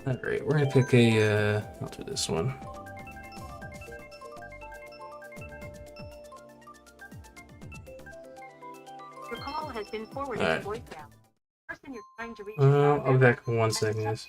All right, we're gonna pick a. I'll do this one. Your call has been forwarded to voicemail. Person you're trying to reach. I'll be back in 1 second, guys.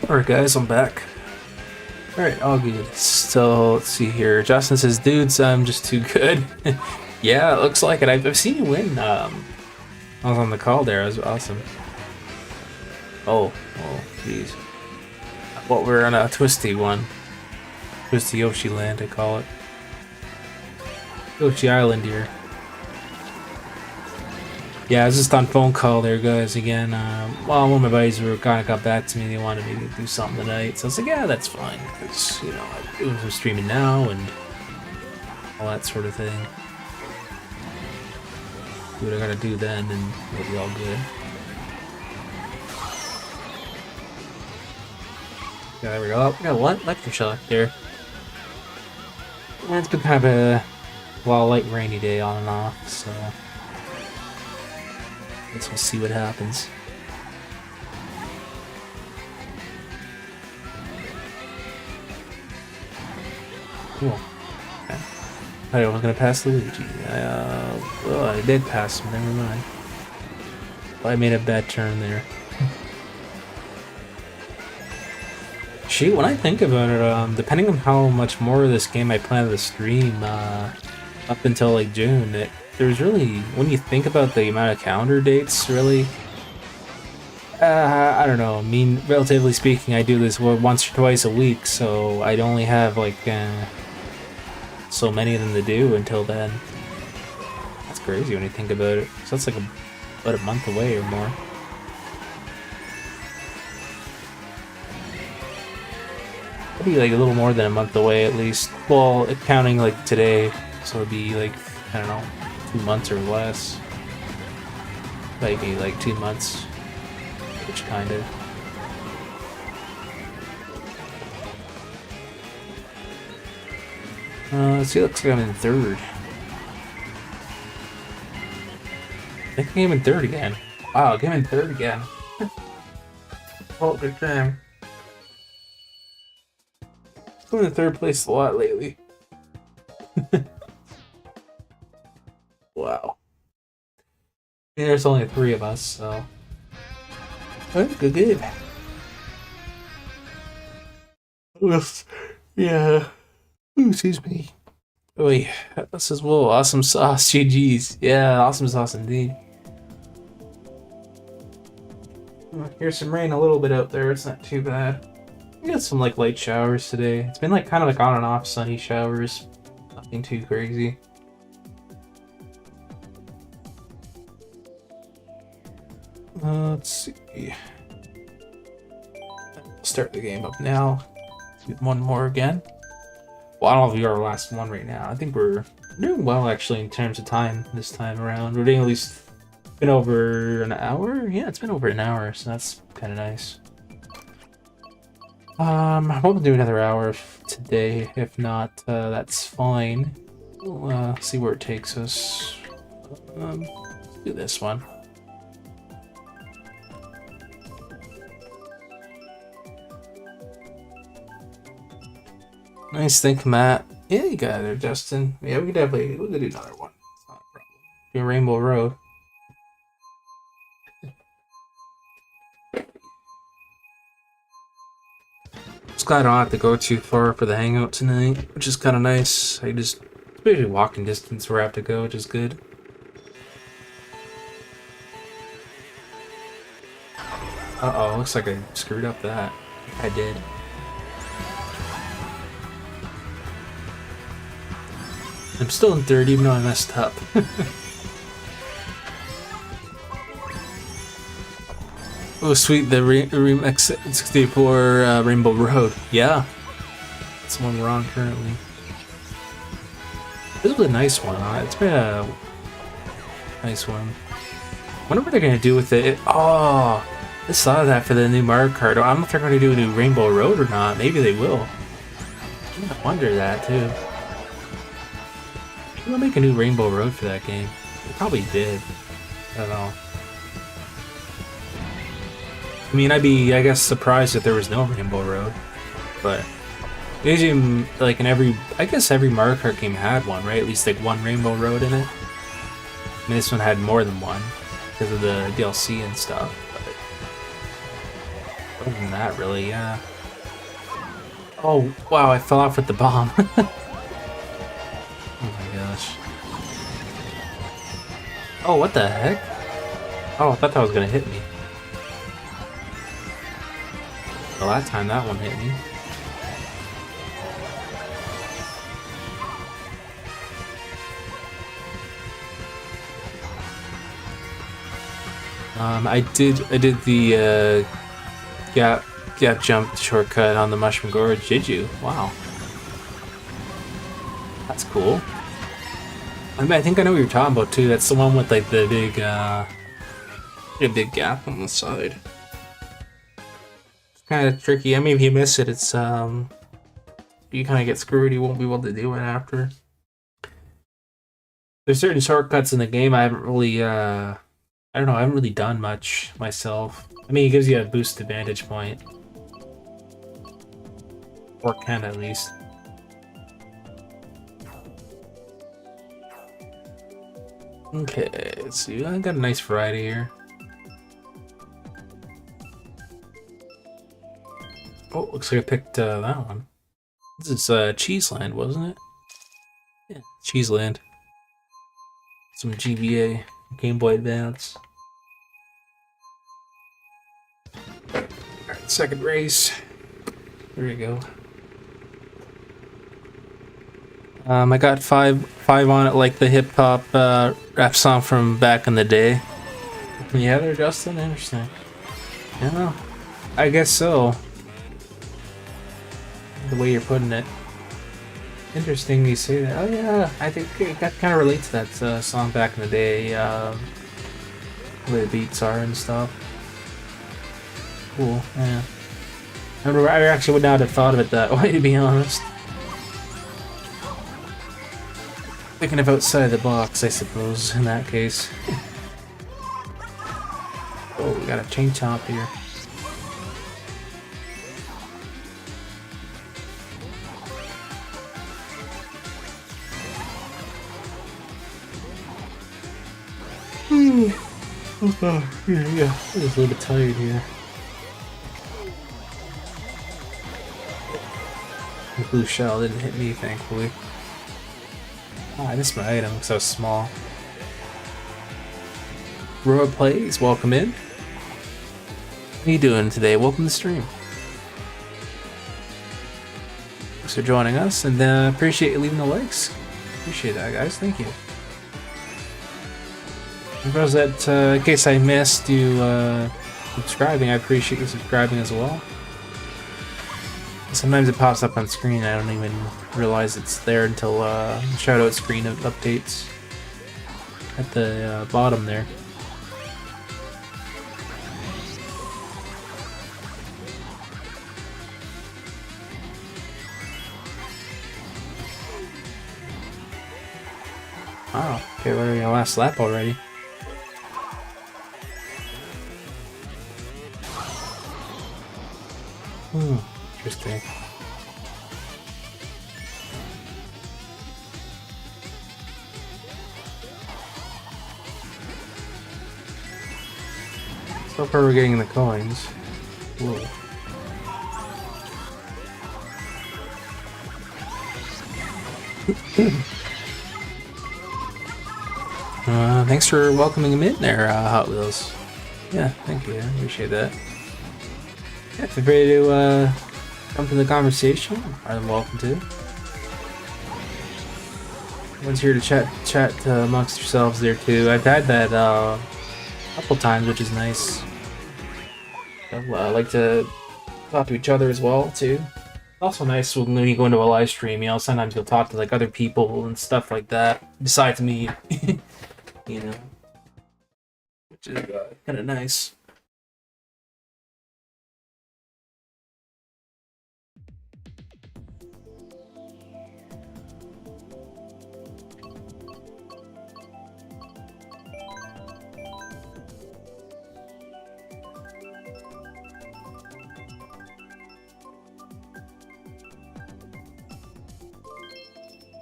Alright guys, I'm back. Alright, all good. So, let's see here. Justin says, dudes, I'm just too good. Yeah, it looks like it. I've seen you win. I was on the call there. It was awesome. Oh, jeez. What, we're on a twisty one. Twisty Yoshi Land, I call it. Yoshi Island here. Yeah, I was just on phone call there, guys, again. Well, one of my buddies kind of got back to me. They wanted me to do something tonight. So I was like, yeah, that's fine. Because, you know, I'm doing some streaming now and all that sort of thing. Do what I gotta do then and it'll be all good. Yeah, there we go. Oh, we got one electric shock there. And it's been kind of a, well, light rainy day on and off, so... Guess we'll see what happens. Cool. Okay. I was gonna pass Luigi. Well, I did pass him. Never mind. I made a bad turn there. Shoot, when I think about it, depending on how much more of this game I plan to stream, up until like June, there's really, when you think about the amount of calendar dates, really, I don't know. I mean, relatively speaking, I do this once or twice a week, so I'd only have like so many of them to do until then. That's crazy when you think about it. So that's like about a month away or more. It'd be like a little more than a month away at least. Well, counting like today, so it'd be like, I don't know, 2 months or less. Maybe like 2 months, which kind of. Let's see, looks like I'm in third. I think I'm in third again. Wow, I'm in third again. Oh, good time. I'm in third place a lot lately. Wow. And there's only 3 of us, so. Oh, good. Yeah. Ooh, excuse me. Oh, yeah. This is, whoa, awesome sauce. GG's. Yeah, awesome sauce indeed. Here's some rain a little bit out there. It's not too bad. We got some like light showers today. It's been like kind of like on and off sunny showers. Nothing too crazy. Let's see. Start the game up now. Let's get one more again. Well, I don't know if we are our last one right now. I think we're doing well actually in terms of time this time around. We're doing at least been over an hour. Yeah, it's been over an hour, so that's kind of nice. I'm hoping to do another hour today. If not, that's fine. We'll see where it takes us. Let's do this one. Nice, think, Matt. Yeah, you got it there, Justin. Yeah, we could do another one. It's not a problem. Do Rainbow Road. Just glad I don't have to go too far for the hangout tonight, which is kind of nice. It's basically walking distance where I have to go, which is good. Uh-oh, looks like I screwed up that. I did. I'm still in third, even though I messed up. Oh, sweet, the Remix 64 Rainbow Road. Yeah. That's the one we're on currently. This was a nice one, huh? It's been a nice one. Wonder what they're gonna do with it. Oh, I saw that for the new Mario Kart. I don't know if they're gonna do a new Rainbow Road or not. Maybe they will. I wonder that too. Maybe they'll make a new Rainbow Road for that game. They probably did. I don't know. I mean, I'd be, I guess, surprised if there was no Rainbow Road, but usually, like in I guess every Mario Kart game had one, right? At least like one Rainbow Road in it. I mean, this one had more than one because of the DLC and stuff. But other than that, really, yeah. Oh wow! I fell off with the bomb. Oh my gosh! Oh, what the heck? Oh, I thought that was gonna hit me. Well, that time that one hit me. I did the gap jump shortcut on the Mushroom Gorge. Did you? Wow, that's cool. I mean, I think I know what you're talking about too. That's the one with like the big gap on the side. Kind of tricky. I mean, if you miss it, it's you kind of get screwed. You won't be able to do it after. There's certain shortcuts in the game I haven't really I don't know, I haven't really done much myself. I mean, it gives you a boosted vantage point, or can at least. Okay, let's see. I got a nice variety here. Oh, looks like I picked that one. This is Cheeseland, wasn't it? Yeah, Cheeseland. Some GBA, Game Boy Advance. Alright, second race. There you go. I got five on it, like the hip hop rap song from back in the day. Yeah, there, Justin. Interesting. Yeah, I guess so. The way you're putting it. Interesting you say that. Oh yeah, I think it kind of relates to that song back in the day. Where the beats are and stuff. Cool. Yeah. I actually would not have thought of it that way, to be honest. Thinking of outside the box, I suppose, in that case. Oh, we got a chain chomp here. Yeah, I'm just a little bit tired here. The blue shell didn't hit me, thankfully. Ah, I missed my item because I was small. Roa Plays, welcome in. How you doing today? Welcome to the stream. Thanks for joining us, and appreciate you leaving the likes. Appreciate that, guys. Thank you. And for those that, in case I missed you subscribing, I appreciate you subscribing as well. Sometimes it pops up on screen, I don't even realize it's there until shoutout screen updates at the bottom there. Oh, okay, we're in our last lap already. Interesting. So far we're getting the coins. Whoa. Thanks for welcoming him in there, Hot Wheels. Yeah, thank you. I appreciate that. Yeah, feel free to come to the conversation. I'm welcome to. Everyone's here to chat amongst yourselves there too. I've had that a couple times, which is nice. I like to talk to each other as well too. Also nice when you go into a live stream, you know, sometimes you'll talk to like other people and stuff like that besides me. You know, which is kind of nice.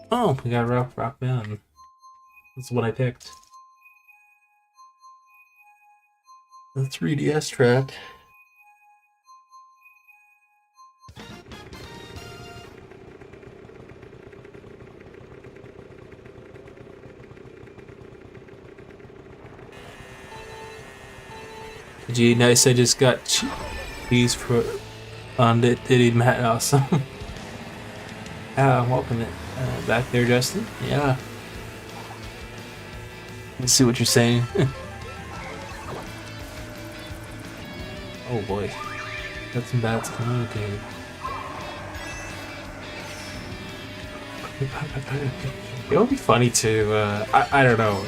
Oh, we got Rock Band. That's what I picked. The 3DS track. Did you notice I just got cheese for on it? Did Matt? Awesome. Welcome it back there, Justin. Yeah. Let's see what you're saying. Oh boy, that's some bad communicating. It would be funny to, I don't know.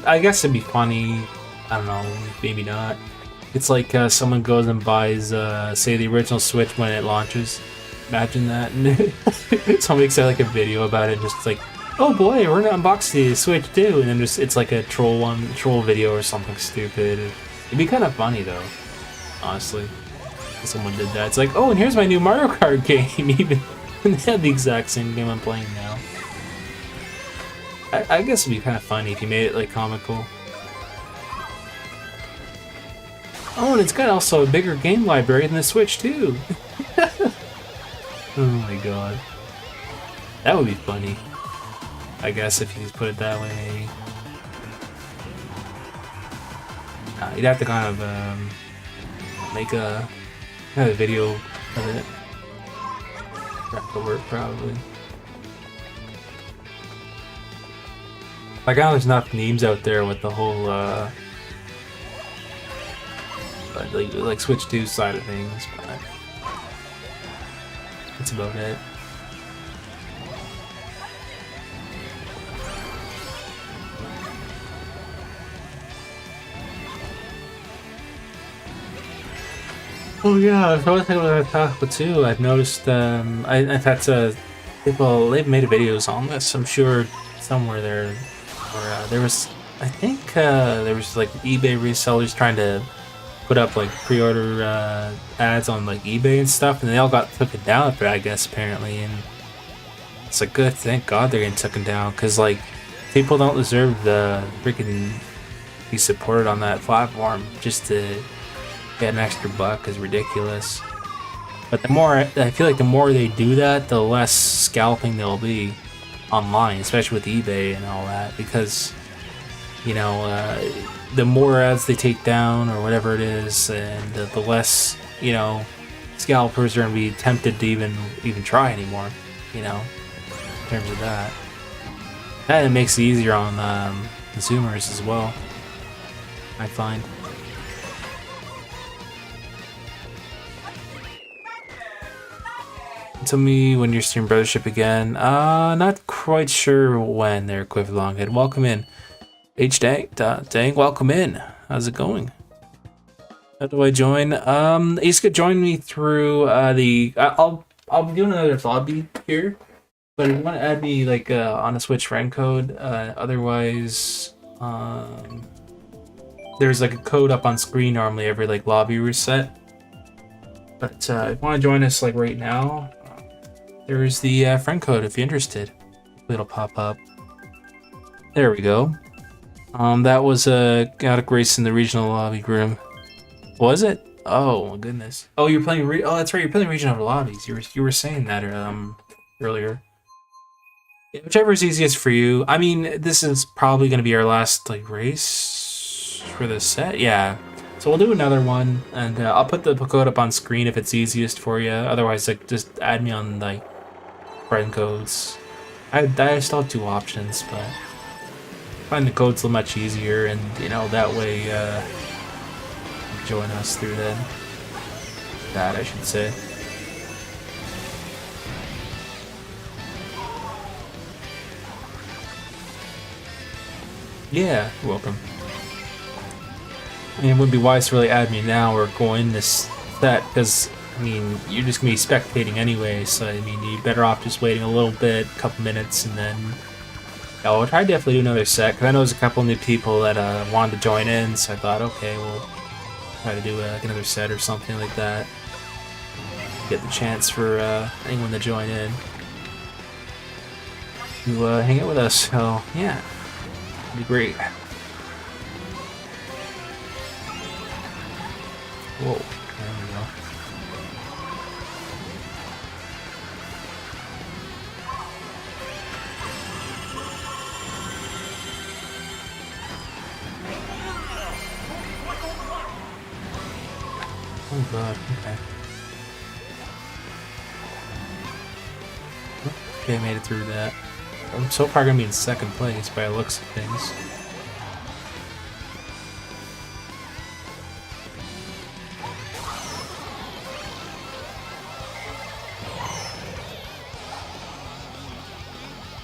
I guess it'd be funny. I don't know, maybe not. It's like someone goes and buys, say, the original Switch when it launches. Imagine that. And somebody makes like a video about it, just like, oh boy, we're gonna unbox the Switch too, and then it's like a troll video or something stupid. It'd be kind of funny though, honestly. If someone did that. It's like, oh, and here's my new Mario Kart game. Even they have the exact same game I'm playing now. I guess it'd be kind of funny if you made it like comical. Oh, and it's got also a bigger game library than the Switch too. Oh my god. That would be funny. I guess if you just put it that way. You'd have to kind of make a video of it. That would work probably. Like, I know there's enough memes out there with the whole like Switch 2 side of things, but that's about it. Oh yeah, the other thing I want to talk about too, I've noticed, I've had to, people, they've made videos on this, I'm sure somewhere there, where there was, I think there was like eBay resellers trying to put up like pre-order ads on like eBay and stuff, and they all got taken down after, I guess, apparently, and it's like, good, thank God they're getting taken down, because like, people don't deserve the freaking be supported on that platform just to get an extra buck is ridiculous. But the more, I feel like the more they do that, the less scalping there'll be online, especially with eBay and all that, because, you know, the more ads they take down or whatever it is, and the less, you know, scalpers are gonna be tempted to even try anymore, you know, in terms of that. And it makes it easier on consumers as well, I find. Tell me when you're stream brothership again. Not quite sure when they're equivalent. Welcome in. Dang, welcome in. How's it going? How do I join? You could join me through the I'll be doing another lobby here. But if you want to add me like on a Switch friend code, otherwise, there's like a code up on screen normally every like lobby reset. But if you want to join us like right now, there's the friend code if you're interested. It'll pop up. There we go. That was Chaotic Race in the regional lobby room. Was it? Oh my goodness. Oh, you're playing. Oh, that's right. You're playing regional lobbies. You were saying that earlier. Yeah, whichever is easiest for you. I mean, this is probably going to be our last like race for this set. Yeah. So we'll do another one, and I'll put the code up on screen if it's easiest for you. Otherwise, like just add me on like friend codes. I still have two options, but I find the codes much easier, and you know that way join us through that I should say. Yeah, you're welcome. I mean, it wouldn't be wise to really add me now or go in this set, because, I mean, you're just going to be spectating anyway, so, I mean, you're better off just waiting a little bit, a couple minutes, and then... Yeah, I'll try to definitely do another set, because I know there's a couple new people that wanted to join in, so I thought, okay, we'll try to do another set or something like that. Get the chance for anyone to join in to hang out with us, so, yeah. It'd be great. Whoa, there we go. Oh god, okay. Okay, I made it through that. I'm so far gonna be in second place by the looks of things.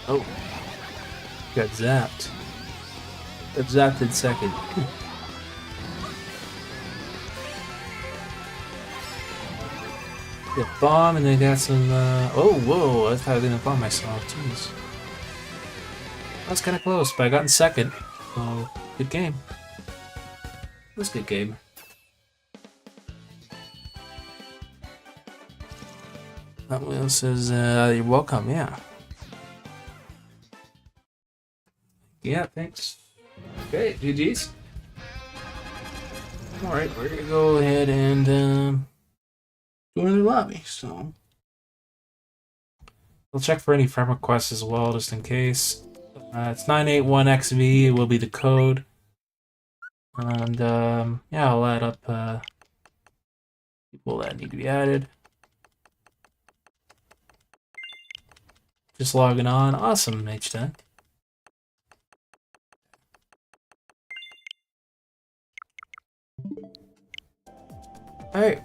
Oh, got zapped. Got zapped in second. Get bomb, and then got some. Oh, whoa! I thought I was gonna bomb myself. Jeez. That was kind of close, but I got in second. So, good game. It was a good game. That wheel says, you're welcome, yeah. Yeah, thanks. Okay, GG's. Alright, we're gonna go ahead and do another lobby, so. We'll check for any friend requests as well, just in case. It's 981XV will be the code. And yeah, I'll add up people that need to be added. Just logging on. Awesome, H10. Alright.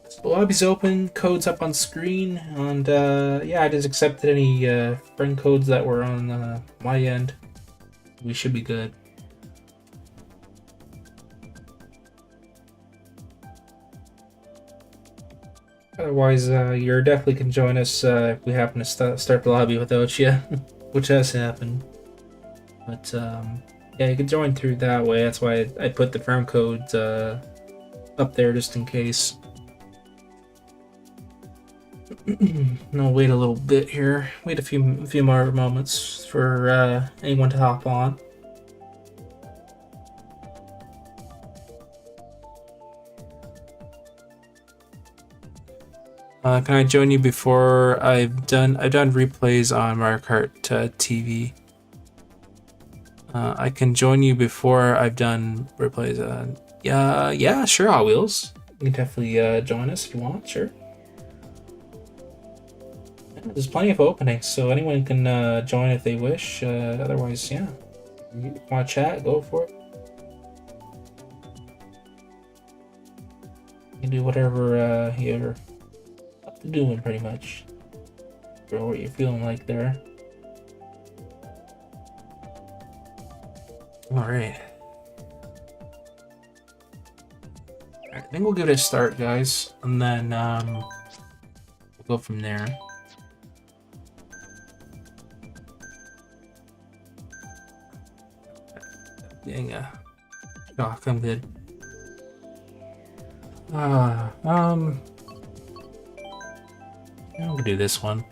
So the lobby's open, code's up on screen, and yeah, I just accepted any friend codes that were on my end. We should be good. Otherwise, you definitely can join us if we happen to start the lobby without you, which has happened. But yeah, you can join through that way. That's why I put the friend codes up there just in case. I'll wait a little bit here. Wait a few more moments for anyone to hop on. Can I join you before I've done replays on Mario Kart TV? I can join you before I've done replays on. Yeah, sure, Hot Wheels. You can definitely join us if you want, sure. There's plenty of openings, so anyone can join if they wish. Otherwise, yeah. You want to chat, go for it. You can do whatever you're up to doing, pretty much. Or what you're feeling like there. Alright. I think we'll give it a start, guys. And then we'll go from there. getting shock. I'm good. I'm gonna do this one.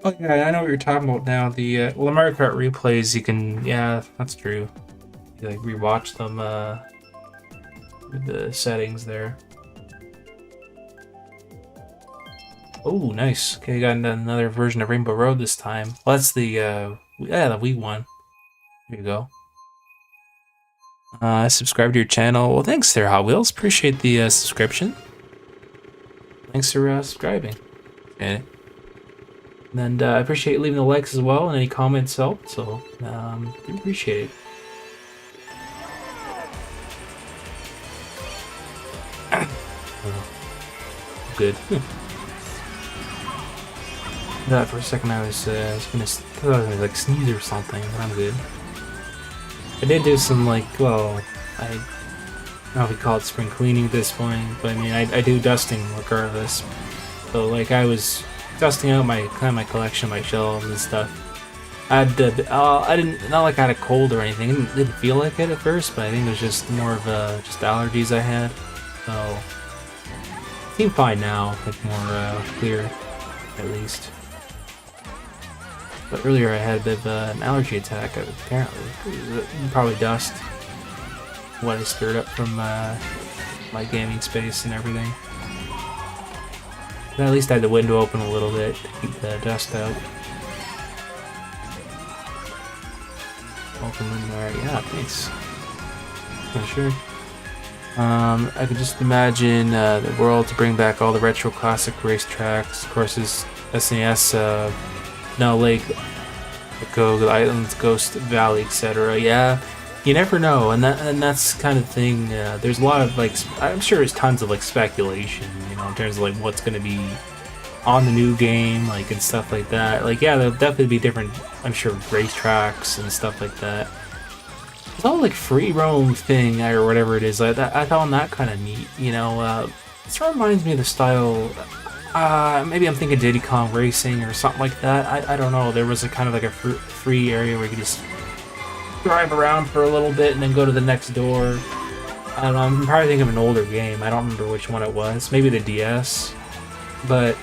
Oh yeah, I know what you're talking about now. The well, the Mario Kart replays, you can, yeah, that's true. You like rewatch them with the settings there. Oh, nice. Okay, got another version of Rainbow Road this time. Well, that's the yeah, the Wii one. There you go. Subscribe to your channel. Well, thanks there, Hot Wheels. Appreciate the subscription. Thanks for subscribing. Okay. And I appreciate leaving the likes as well, and any comments help, so do appreciate it. Good. That for a second I was gonna like sneeze or something, but I'm good. I did do some like, well, I don't know if we call it spring cleaning at this point, but I mean I do dusting regardless. So like I was dusting out my collection, my shelves and stuff. I didn't, not like I had a cold or anything. It didn't feel like it at first, but I think it was just more of just allergies I had. So it seemed fine now, like more clear at least. But earlier I had a bit of an allergy attack, apparently. It was, probably dust. What I stirred up from my gaming space and everything. But at least I had the window open a little bit to keep the dust out. Welcome Luminary. Yeah, thanks. For sure. I could just imagine the world to bring back all the retro classic racetracks, courses, SNES, no, Lake, Go, Islands, Ghost Valley, etc. Yeah, you never know, and that's kind of thing. There's a lot of like, I'm sure there's tons of like speculation, you know, in terms of like what's going to be on the new game, like and stuff like that. Like, yeah, there'll definitely be different, I'm sure, racetracks and stuff like that. It's all like free roam thing or whatever it is. Like that, I found that kind of neat. You know, it sort of reminds me of the style. Maybe I'm thinking Diddy Kong Racing or something like that. I don't know. There was a kind of like a free area where you could just drive around for a little bit and then go to the next door. I don't know. I'm probably thinking of an older game. I don't remember which one it was. Maybe the DS. But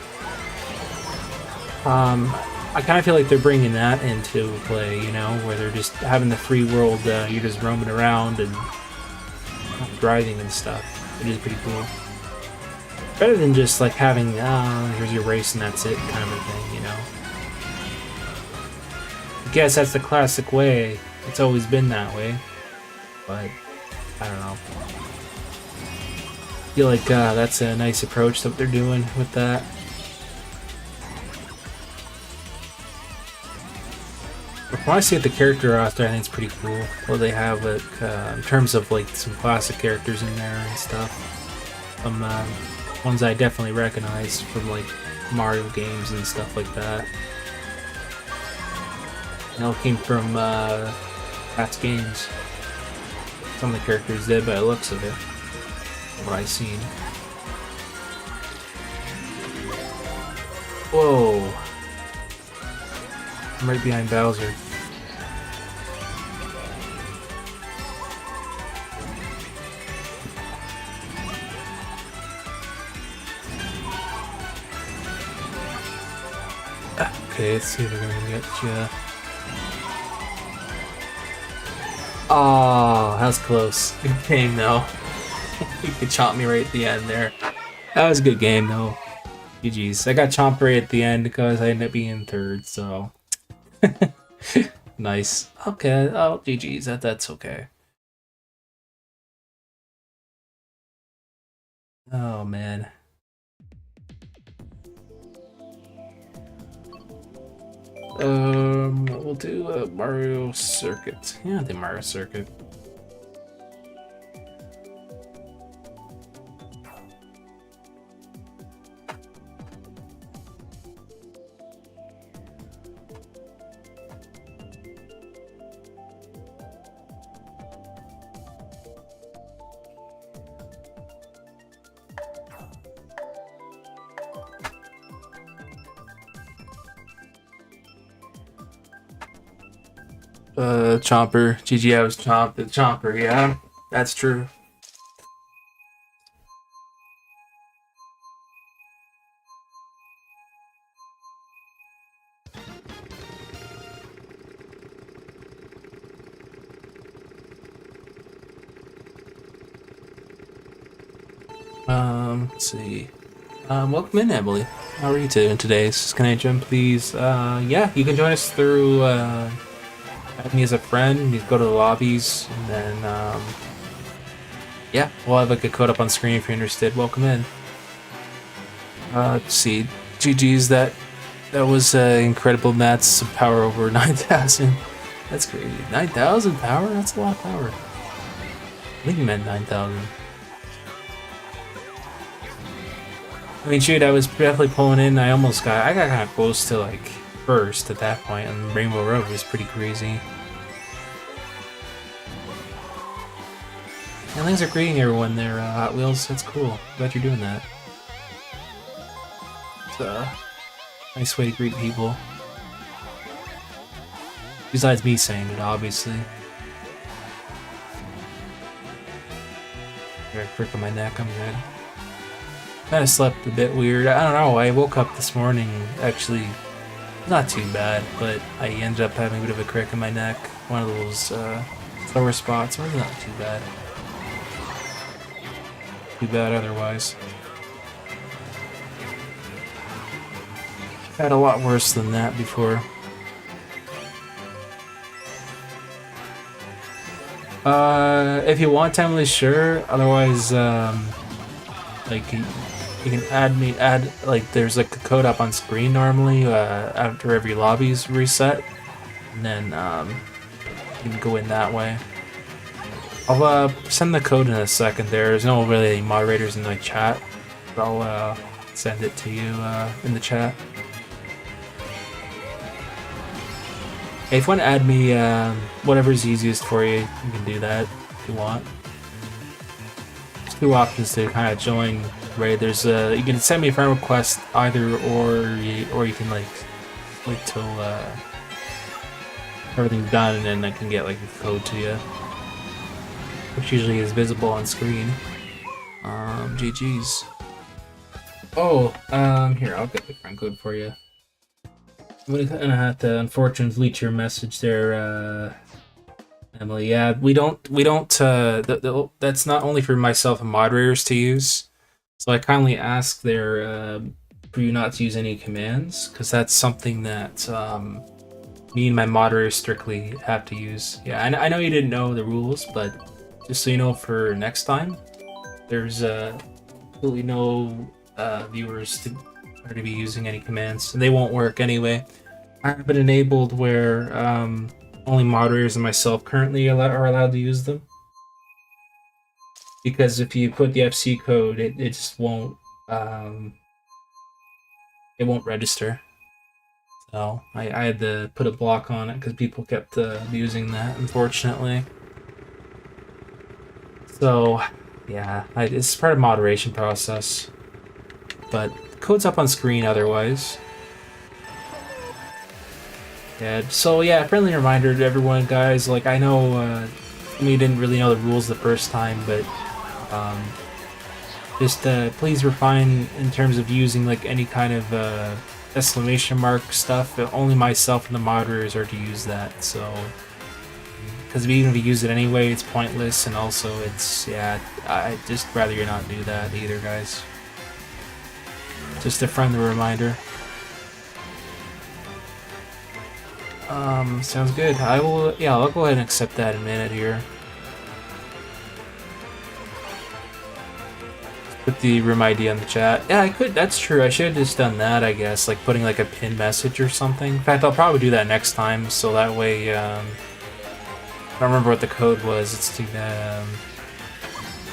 I kind of feel like they're bringing that into play, you know, where they're just having the free world. You're just roaming around and driving and stuff, which is pretty cool. Better than just like having, here's your race and that's it kind of a thing, you know. I guess that's the classic way. It's always been that way. But, I don't know. I feel like that's a nice approach that they're doing with that. When I see the character roster, I think it's pretty cool. Well, they have like, in terms of like some classic characters in there and stuff. Some ones I definitely recognize from like Mario games and stuff like that. They all came from past games. Some of the characters did by the looks of it. What I've seen. Whoa. I'm right behind Bowser. Okay, let's see if we're gonna get you. Oh, that was close. Good game though. You could chomp me right at the end there. That was a good game though. GG's. I got chomped right at the end because I ended up being third, so. Nice. Okay. Oh, GG's. That's okay. Oh man. We'll do a Mario Circuit. Yeah, the Mario Circuit. Chomper. GG, I was the Chomper, yeah. That's true. Let's see. Welcome in, Emily. How are you doing today? Can I jump, please? Yeah, you can join us through, add me as a friend. You go to the lobbies, and then, yeah, we'll have like a code up on screen if you're interested. Welcome in. Let's see. GG's, that was incredible. Matt's power over 9,000. That's crazy. 9,000 power? That's a lot of power. I think you meant 9,000. I mean, shoot, I was definitely pulling in. I got kind of close to like first at that point, and Rainbow Road was pretty crazy. And thanks for greeting everyone there, Hot Wheels. That's cool. Glad you're doing that. It's a nice way to greet people. Besides me saying it, obviously. Got a crick on my neck, I'm good. Kind of slept a bit weird. I don't know, I woke up this morning, actually, not too bad, but I ended up having a bit of a crick in my neck. One of those sore spots. It was not too bad. Too bad otherwise. Had a lot worse than that before. If you want, Emily, sure. Otherwise, like you can add like there's like a code up on screen normally after every lobby's reset, and then you can go in that way. I'll send the code in a second. There's no really moderators in the chat, but I'll send it to you in the chat. Hey, if you want to add me, whatever's easiest for you, you can do that if you want. There's two options to kind of join. Right, there's you can send me a friend request either, or you can like wait till everything's done and then I can get like a code to you, which usually is visible on screen. GG's. Oh, here, I'll get the friend code for you. I'm gonna have to unfortunately delete your message there, Emily. Yeah, we don't. That's not only for myself and moderators to use. So I kindly ask there for you not to use any commands, because that's something that me and my moderators strictly have to use. Yeah, I know you didn't know the rules, but just so you know for next time, there's absolutely no viewers are to be using any commands, and they won't work anyway. I have it enabled where only moderators and myself currently are allowed to use them. Because if you put the FC code, it just won't it won't register. So I had to put a block on it because people kept abusing that, unfortunately. So yeah, it's part of moderation process. But the code's up on screen otherwise. Yeah. So yeah, friendly reminder to everyone, guys. Like I know you didn't really know the rules the first time, but just please refine in terms of using like any kind of exclamation mark stuff. Only myself and the moderators are to use that. So, because even if you use it anyway, it's pointless, and also it's I just rather you not do that either, guys. Just a friendly reminder. Sounds good. I'll go ahead and accept that in a minute here. Put the room ID on the chat. Yeah, I could. That's true. I should have just done that, I guess. Like putting like a pin message or something. In fact, I'll probably do that next time. So that way, I don't remember what the code was. It's too bad.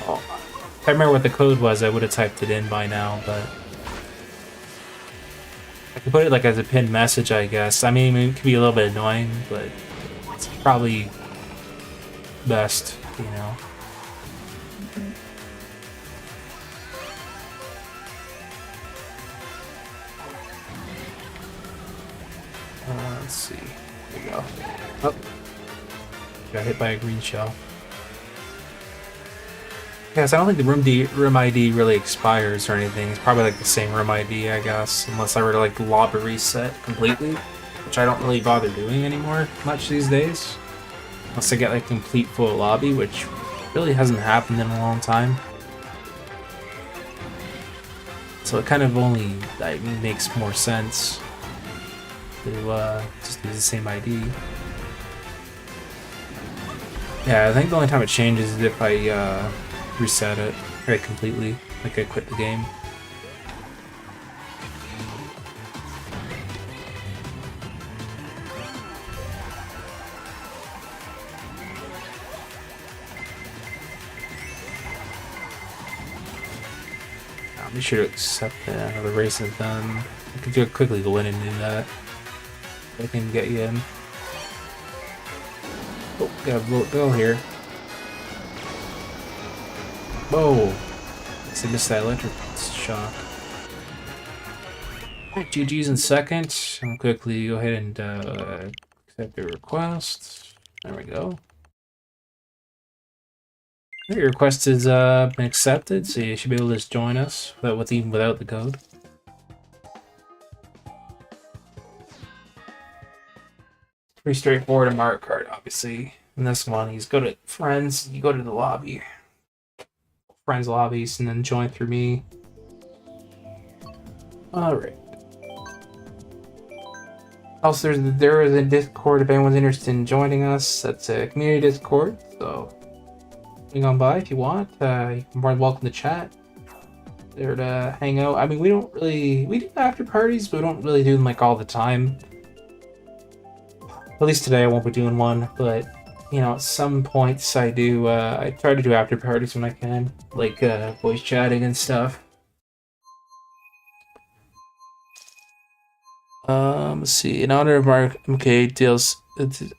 If I remember what the code was, I would have typed it in by now. But I could put it like as a pinned message, I guess. I mean, it could be a little bit annoying, but it's probably best, you know. Let's see. There we go. Oh. Got hit by a green shell. Yes, I don't think the room ID really expires or anything. It's probably like the same room ID, I guess, unless I were to like lobby reset completely, which I don't really bother doing anymore much these days. Unless I get like complete full lobby, which really hasn't happened in a long time. So it kind of only makes more sense to just use the same ID. Yeah, I think the only time it changes is if I reset it right completely, like I quit the game. I'll be sure to accept that another race is done. I could quickly go in and do that. I can get you in. Oh, got a bullet bill here. Whoa! Guess I missed that electric shock. Alright, GG's in second. I'm gonna quickly go ahead and accept the request. There we go. Your request has been accepted, so you should be able to just join us even without the code. Pretty straightforward in Mario Kart, obviously. In this one, you just go to friends, you go to the lobby. Friends lobbies, and then join through me. Alright. Also, there is a Discord if anyone's interested in joining us. That's a community Discord, so swing on by if you want. You're more than welcome to chat. There to hang out. I mean, we do after parties, but we don't really do them like all the time. At least today I won't be doing one, but you know, at some points I do. I try to do after parties when I can, like voice chatting and stuff. Let's see. In honor of Mario MK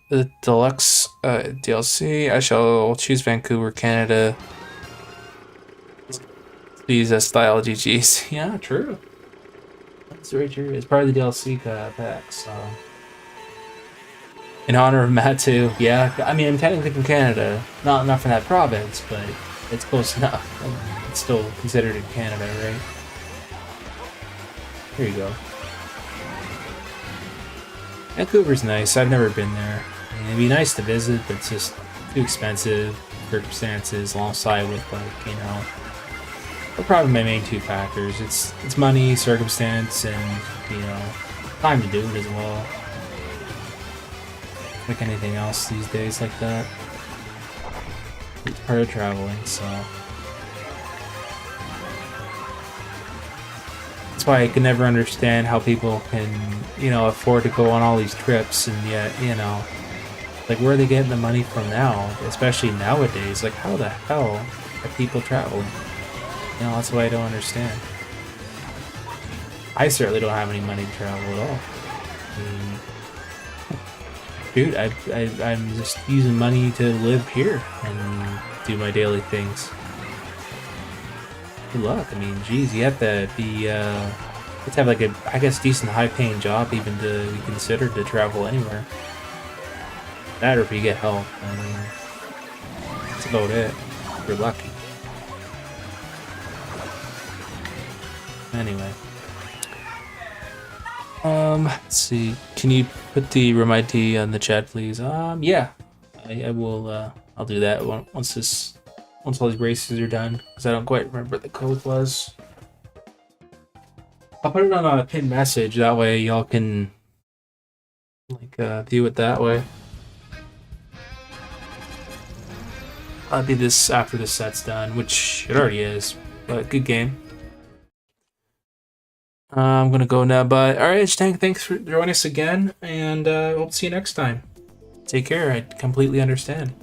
the Deluxe DLC, I shall choose Vancouver, Canada. These style GGs. Yeah, true. That's very true. It's part of the DLC pack, so. In honor of Matt too. Yeah, I mean, I'm technically from Canada, not from that province, but it's close enough. It's still considered in Canada, right? Here you go. Vancouver's nice. I've never been there. I mean, it'd be nice to visit, but it's just too expensive circumstances alongside with, like, you know, are probably my main two factors. It's money, circumstance, and, you know, time to do it as well. Like anything else these days like that. It's part of traveling, so. That's why I can never understand how people can, you know, afford to go on all these trips, and yet, you know, like, where are they getting the money from now? Especially nowadays. Like, how the hell are people traveling? You know, that's why I don't understand. I certainly don't have any money to travel at all. I mean, dude, I'm just using money to live here and do my daily things. Good luck. I mean, geez, you have to be, you have to have like a, I guess, decent high-paying job even to be considered to travel anywhere. That or if you get help. I mean, that's about it. If you're lucky. Anyway. Let's see. Can you put the room ID on the chat, please? Yeah. I will, I'll do that once all these races are done, because I don't quite remember what the code was. I'll put it on a pinned message, that way y'all can, like, view it that way. I'll do this after the set's done, which it already is, but good game. I'm gonna go now, but alright, Tank, thanks for joining us again, and hope to see you next time. Take care, I completely understand.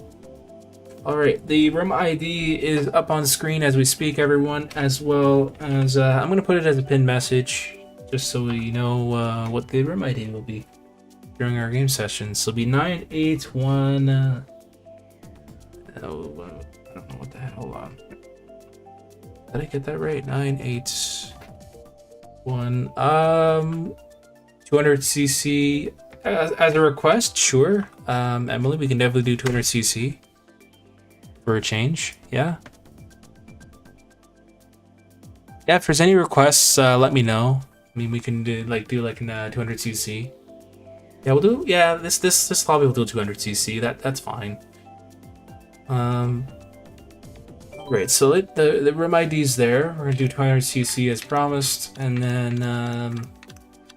Alright, the room ID is up on screen as we speak, everyone, as well as, I'm gonna put it as a pinned message, just so we know what the room ID will be during our game sessions. So it'll be 981, I don't know what the hell, hold on. Did I get that right? 981, 200cc as a request, sure. Emily, we can definitely do 200cc for a change. Yeah. Yeah, if there's any requests, let me know. I mean, we can do like an 200cc. Yeah, we'll do. Yeah, this lobby will do 200cc. That's fine. Great. So the room ID's there. We're gonna do 200cc as promised, and then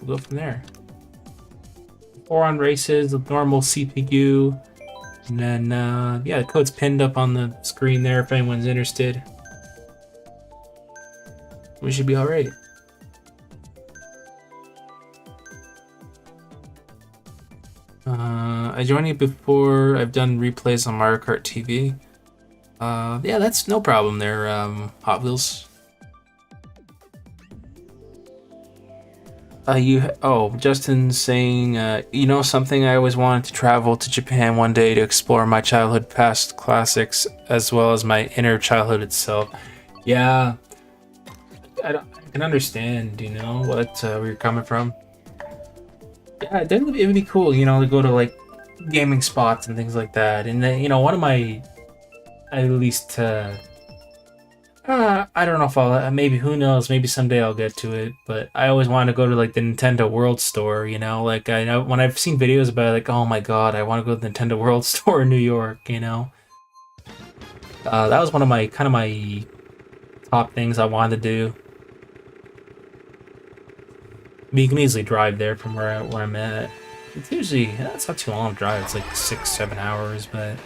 we'll go from there. 4 on races with normal CPU, and then yeah, the code's pinned up on the screen there if anyone's interested. We should be all right. I joined you before. I've done replays on Mario Kart TV. Yeah, that's no problem there, Hot Wheels. Justin's saying, you know something, I always wanted to travel to Japan one day to explore my childhood past classics as well as my inner childhood itself. Yeah, I can understand, you know, where you're coming from. Yeah, it would be cool, you know, to go to like gaming spots and things like that. And then, you know, one of my, at least, I don't know if I'll, maybe, who knows, maybe someday I'll get to it, but I always wanted to go to like the Nintendo World Store, you know, like I know when I've seen videos about it, like, oh my god, I want to go to the Nintendo World Store in New York, you know. That was one of my, kind of my top things I wanted to do. But you can easily drive there from where I'm at. It's usually, it's not too long to drive, it's like 6-7 hours, but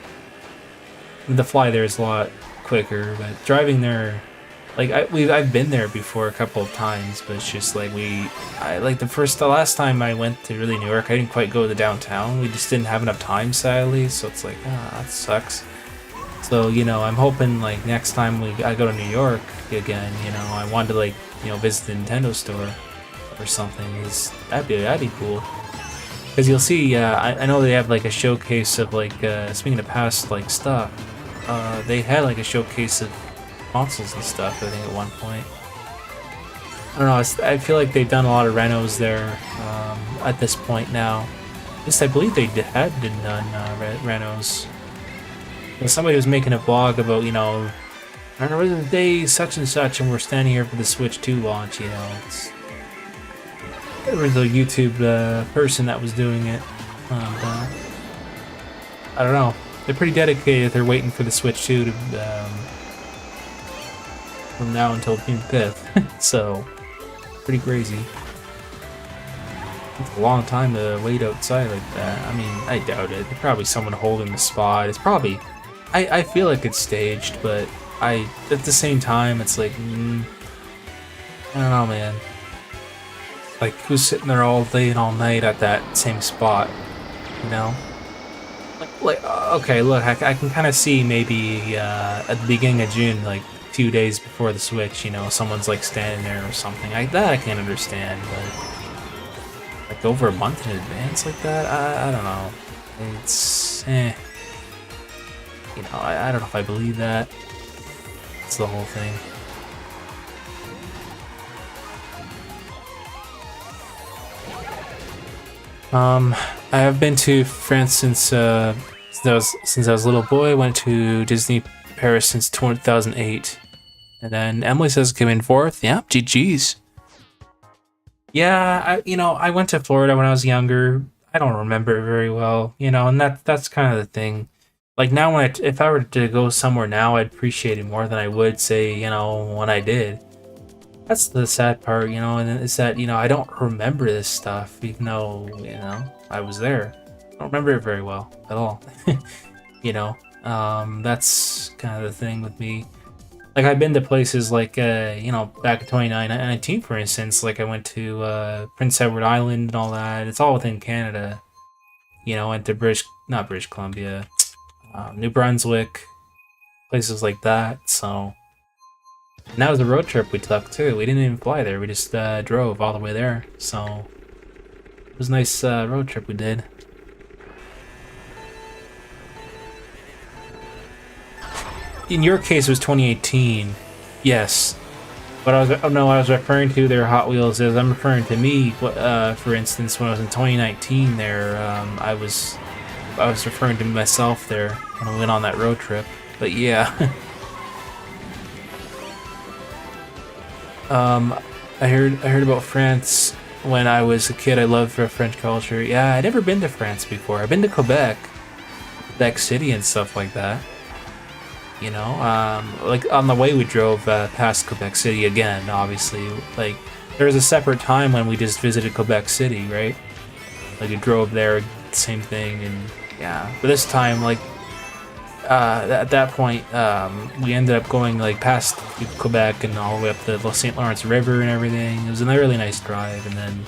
the fly there is a lot quicker. But driving there, like I've been there before a couple of times, but it's just like the last time I went to really New York, I didn't quite go to the downtown. We just didn't have enough time, sadly, so it's like, that sucks. So, you know, I'm hoping like next time I go to New York again, you know, I wanted to like, you know, visit the Nintendo store or something. That'd be cool. Because you'll see, I know they have like a showcase of like, speaking of past like stuff, they had like a showcase of consoles and stuff, I think, at one point. I don't know, I feel like they've done a lot of renos there at this point now. At least I believe they had done renos. Somebody was making a blog about, you know, I don't know, the day such and such, and we're standing here for the Switch 2 launch, you know. There was a YouTube person that was doing it. I don't know. They're pretty dedicated. They're waiting for the Switch 2 to from now until June 5th. So, pretty crazy. It's a long time to wait outside like that. I mean, I doubt it. There's probably someone holding the spot. It's probably... I feel like it's staged, but at the same time, it's like... I don't know, man. Like, who's sitting there all day and all night at that same spot, you know? Okay, look, I can kind of see maybe at the beginning of June, like, a few days before the Switch, you know, someone's, like, standing there or something. That I can understand, but... like, over a month in advance like that? I don't know. It's... You know, I don't know if I believe that. It's the whole thing. I have been to France since I was a little boy. Went to Disney Paris since 2008, and then Emily says coming forth. Yeah, GG's. Yeah, I went to Florida when I was younger. I don't remember it very well, you know, and that's kind of the thing. Like now, if I were to go somewhere now, I'd appreciate it more than I would, say, you know, when I did. That's the sad part, you know, and it's that, you know, I don't remember this stuff, even though, you know, I was there. I don't remember it very well at all. You know, that's kind of the thing with me. Like, I've been to places like, you know, back in 2019, for instance, like I went to Prince Edward Island and all that. It's all within Canada. You know, went to not British Columbia, New Brunswick, places like that, so... And that was a road trip we took, too. We didn't even fly there. We just drove all the way there. So, it was a nice road trip we did. In your case, it was 2018. Yes. But I was referring to their Hot Wheels as I'm referring to me. For instance, when I was in 2019, there, I was referring to myself there when I went on that road trip. But yeah, I heard about France when I was a kid. I loved French culture. Yeah, I'd never been to France before. I've been to Quebec City and stuff like that. You know, like on the way we drove past Quebec City again. Obviously, like there was a separate time when we just visited Quebec City, right? Like we drove there, same thing, and yeah. But this time, like at that point, we ended up going like past Quebec and all the way up the St. Lawrence River and everything. It was a really nice drive, and then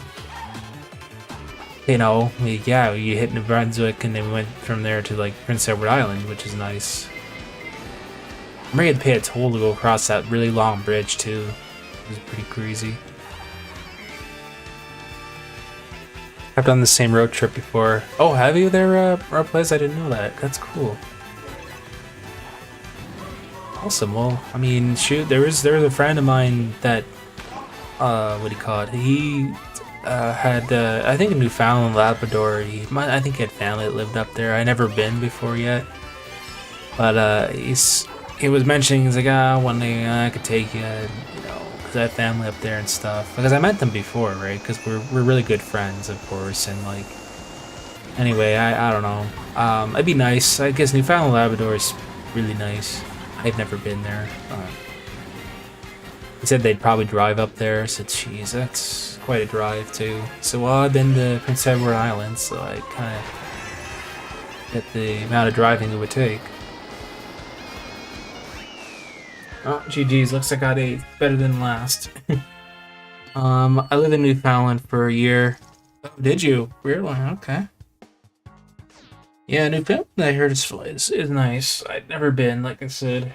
you know, we hit New Brunswick, and then we went from there to like Prince Edward Island, which is nice. I remember you had to pay a toll to go across that really long bridge too. It was pretty crazy. I've done the same road trip before. Oh, have you there, Robles? I didn't know that. That's cool. Awesome. Well, I mean, shoot, there was a friend of mine that, what do you call it? He had, I think, a Newfoundland Labrador. I think he had family that lived up there. I never been before yet, but he was mentioning, he's like, one day I could take you, you know, because I have family up there and stuff. Because I met them before, right? Because we're really good friends, of course, and like, anyway, I don't know. It'd be nice. I guess Newfoundland Labrador is really nice. I've never been there. He said they'd probably drive up there. I said, geez, that's quite a drive too. So, well, I've been to Prince Edward Island, so I kind of get the amount of driving it would take. Oh, GG's, looks like I got 8th. Better than last. I lived in Newfoundland for a year. Oh, did you? Really? Okay. Yeah, Newfoundland, I heard is nice. I've never been, like I said.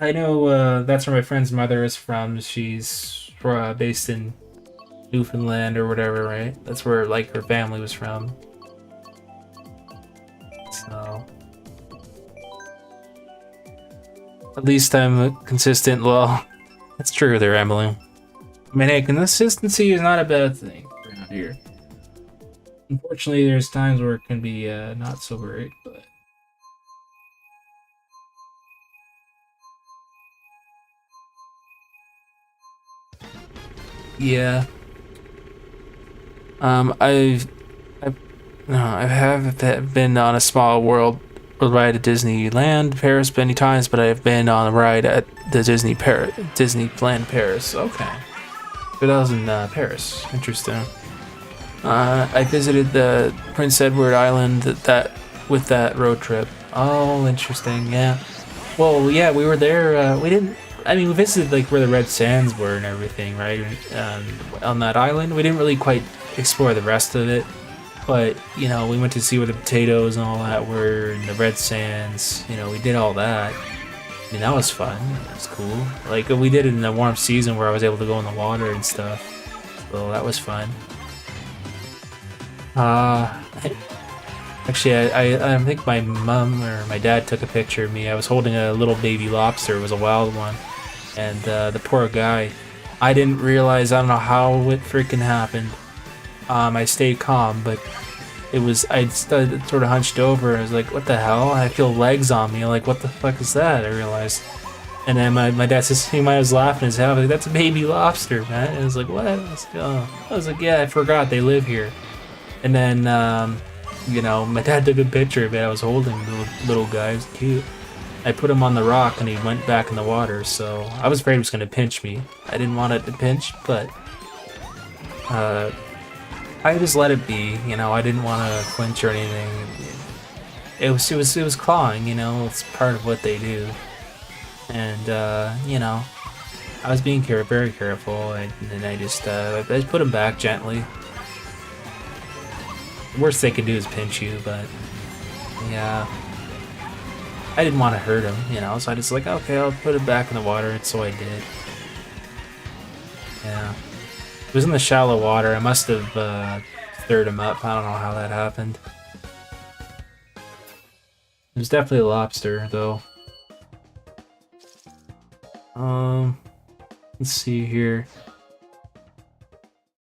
I know that's where my friend's mother is from. She's based in Newfoundland or whatever, right? That's where, like, her family was from. So... at least I'm consistent. Well, that's true there, Emily. I mean, hey, consistency is not a bad thing around here. Unfortunately, there's times where it can be not so great, but... yeah. I have been on a small world ride at Disneyland Paris many times, but I've been on a ride at the Disneyland Paris. Okay. So that was in Paris. Interesting. I visited the Prince Edward Island with that road trip. Oh, interesting. Yeah. Well, yeah, we were there. We didn't. I mean, we visited like where the red sands were and everything, right? On that island, we didn't really quite explore the rest of it. But, you know, we went to see where the potatoes and all that were, and the red sands. You know, we did all that. I mean, that was fun. It was cool. Like, we did it in the warm season where I was able to go in the water and stuff. So that was fun. Actually, I think my mom or my dad took a picture of me. I was holding a little baby lobster. It was a wild one. And the poor guy, I didn't realize, I don't know how it freaking happened. I stayed calm, but I sort of hunched over. I was like, what the hell? I feel legs on me. I'm like, what the fuck is that? I realized. And then my dad says, he might was laughing his head. I was like, that's a baby lobster, man. And I was like, what? I was like, yeah, I forgot they live here. And then, you know, my dad took a picture of it. I was holding the little guy. It was cute. I put him on the rock and he went back in the water, so I was afraid he was going to pinch me. I didn't want it to pinch, but I just let it be, you know. I didn't want to flinch or anything. It was clawing, you know. It's part of what they do, and you know, I was being very careful, and then I just put him back gently. The worst they could do is pinch you, but yeah, I didn't want to hurt him, you know. So I just like, okay, I'll put it back in the water, and so I did. Yeah. It was in the shallow water. I must have stirred him up. I don't know how that happened. It was definitely a lobster, though. Let's see here.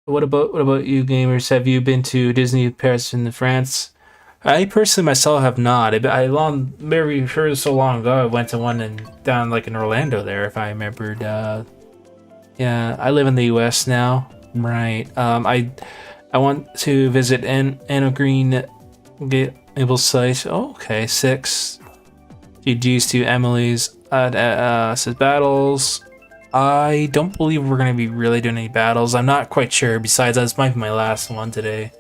What about you, gamers? Have you been to Disney Paris in France? I personally myself have not. Very sure so long ago I went to one down like in Orlando there, if I remembered. Yeah, I live in the U.S. now. Right. I want to visit Anna Green Gable site. Oh, okay, 6. GG's to Emily's. Says battles. I don't believe we're gonna be really doing any battles. I'm not quite sure. Besides, this might be my last one today.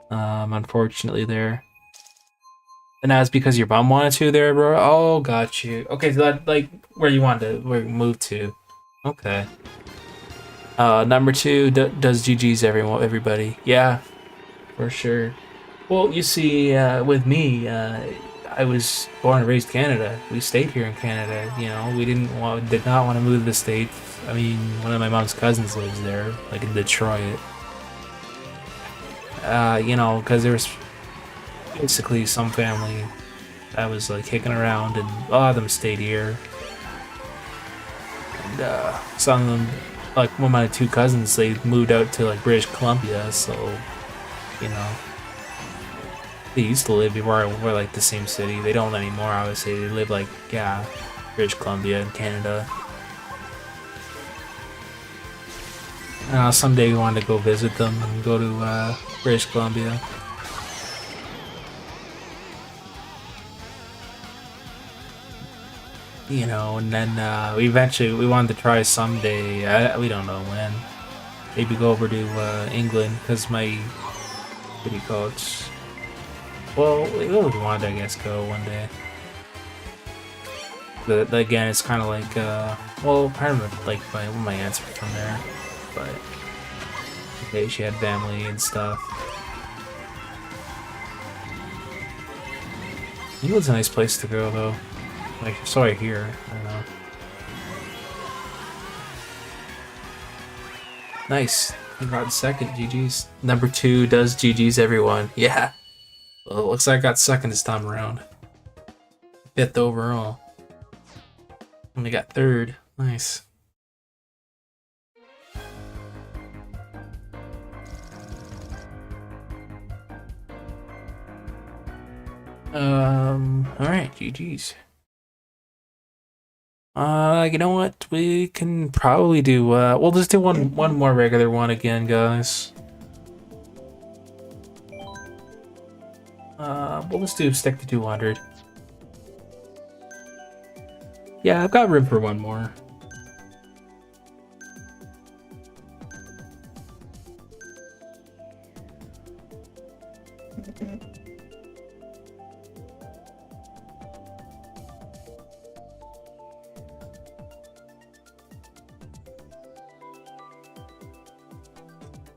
Unfortunately, there. And that's because your mom wanted to, there, bro. Oh, got you. Okay, so that like where you wanted to move to. Okay. Number 2 does GG's everybody. Yeah, for sure. Well, you see, with me, I was born and raised Canada. We stayed here in Canada. You know, we did not want to move to the States. I mean, one of my mom's cousins lives there, like in Detroit. You know, because there was basically some family that was like kicking around, and a lot of them stayed here. And some of them, like one of my 2 cousins, they moved out to like British Columbia, so you know. They used to live before we're like the same city. They don't anymore, obviously. They live like, yeah, British Columbia in Canada. Someday we wanted to go visit them and go to British Columbia. You know, and then we wanted to try someday. We don't know when. Maybe go over to England, because my, what do you call it? Well, we really wanted to, I guess, go one day. But again, it's kind of like, well, part of like my aunts were from there, but okay, she had family and stuff. England's a nice place to go, though. Like, so I hear. I don't know. Nice. I got second. GG's. Number 2 does GG's everyone. Yeah. Well, it looks like I got second this time around. 5th overall. Only got 3rd. Nice. Alright, GG's. You know what? We can probably do, we'll just do one more regular one again, guys. We'll just stick to 200. Yeah, I've got room for one more.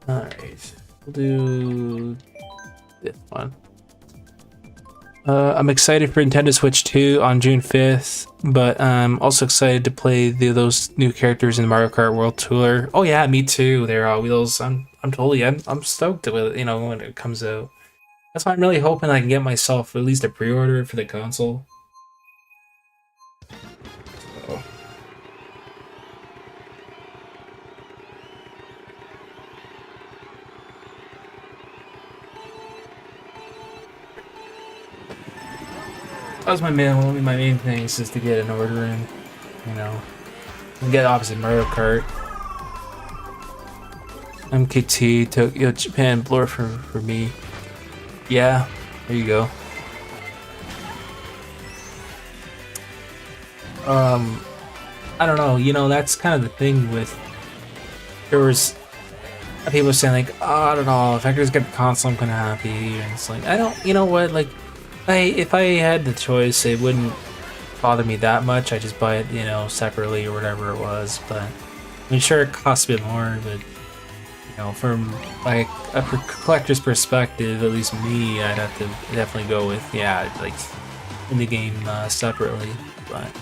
Alright, we'll do this one. I'm excited for Nintendo Switch 2 on June 5th, but I'm also excited to play those new characters in the Mario Kart World Tour. Oh yeah, me too. They're all wheels. I'm stoked with it, you know, when it comes out. That's why I'm really hoping I can get myself at least a pre-order for the console. So. That was my main thing, is just to get an order in, you know, and get obviously Mario Kart, MKT, Tokyo, Japan, Blur for me. Yeah, there you go. I don't know, you know, that's kind of the thing with, there was people saying like, oh, I don't know, if I could just get the console, I'm kind of happy, and it's like, I don't, you know what, like, if I had the choice, it wouldn't bother me that much. I just buy it, you know, separately or whatever it was. But I mean, sure, it costs a bit more, but you know, from like a collector's perspective, at least me, I'd have to definitely go with like in the game separately. But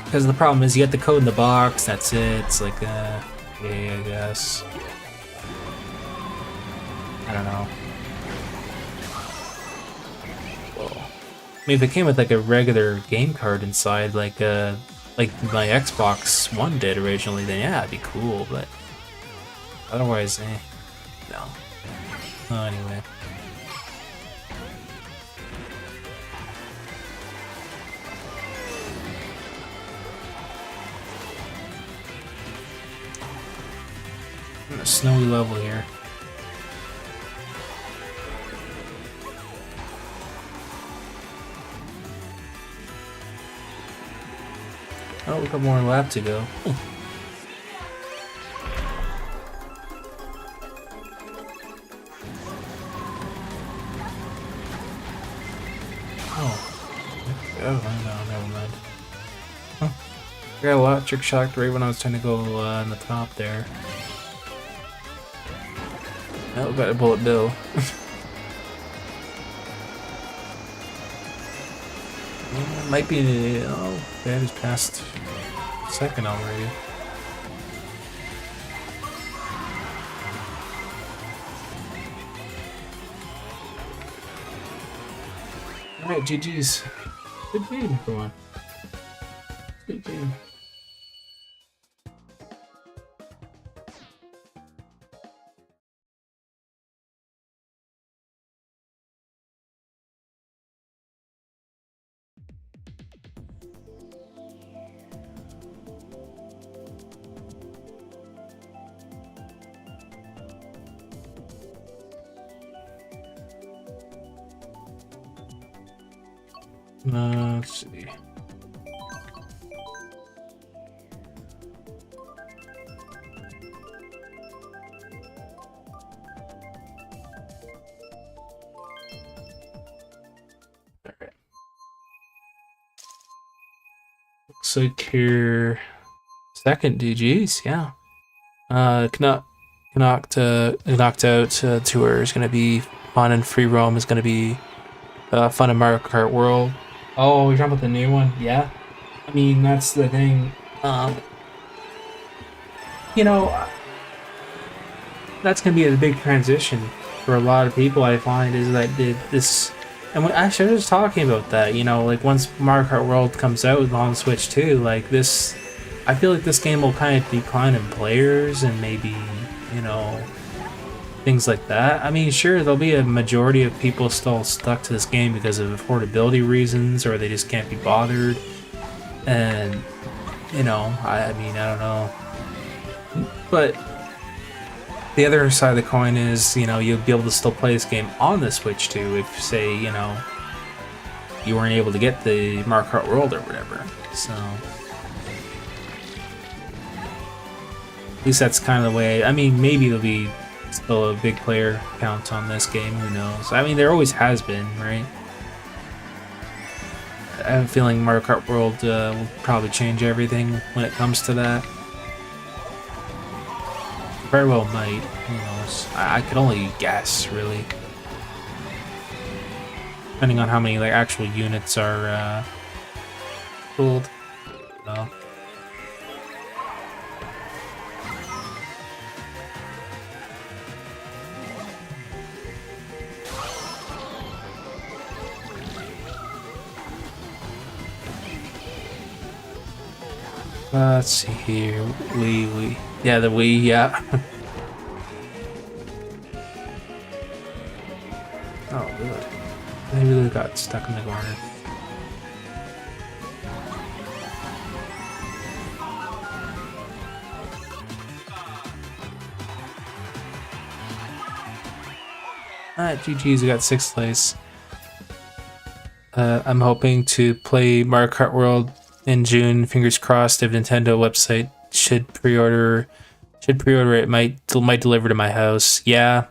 because the problem is, you get the code in the box. That's it. It's like, yeah, I guess. I don't know. I mean, if it came with like a regular game card inside, like like my Xbox One did originally, then yeah, it'd be cool. But otherwise, no. Oh, anyway. A snowy level here. Oh, we got more lap to go. Oh, no, never mind. Huh. I got electric shocked right when I was trying to go on the top there. Oh, got a bullet bill. Might be. Oh, that is past second already. Alright, GG's. Good game, everyone. Good game. Let's see. Alright. Looks like here second DGs, yeah. Knocked out tour is gonna be fun, and free roam is gonna be fun in Mario Kart World. Oh, you're talking about the new one? Yeah. I mean, that's the thing. You know, that's gonna be a big transition for a lot of people. I find is that this, and actually I was talking about that. You know, like once Mario Kart World comes out on Switch 2, like this, I feel like this game will kind of decline in players and maybe, you know, things like that. I mean, sure, there'll be a majority of people still stuck to this game because of affordability reasons, or they just can't be bothered. And, you know, I mean, I don't know. But the other side of the coin is, you know, you'll be able to still play this game on the Switch too if, say, you know, you weren't able to get the Mario Kart World or whatever. So at least that's kind of the way. I mean, maybe there'll be still a big player count on this game, who knows? I mean, there always has been, right? I have a feeling Mario Kart World will probably change everything when it comes to that. Very well might, who knows? I could only guess, really. Depending on how many like actual units are pulled. So. Let's see here. Wii. Yeah, the Wii, yeah. Oh, good. They really got stuck in the corner. Alright, GG's, we got 6th place. I'm hoping to play Mario Kart World in June. Fingers crossed. If Nintendo website should pre-order it, might deliver to my house. Yeah.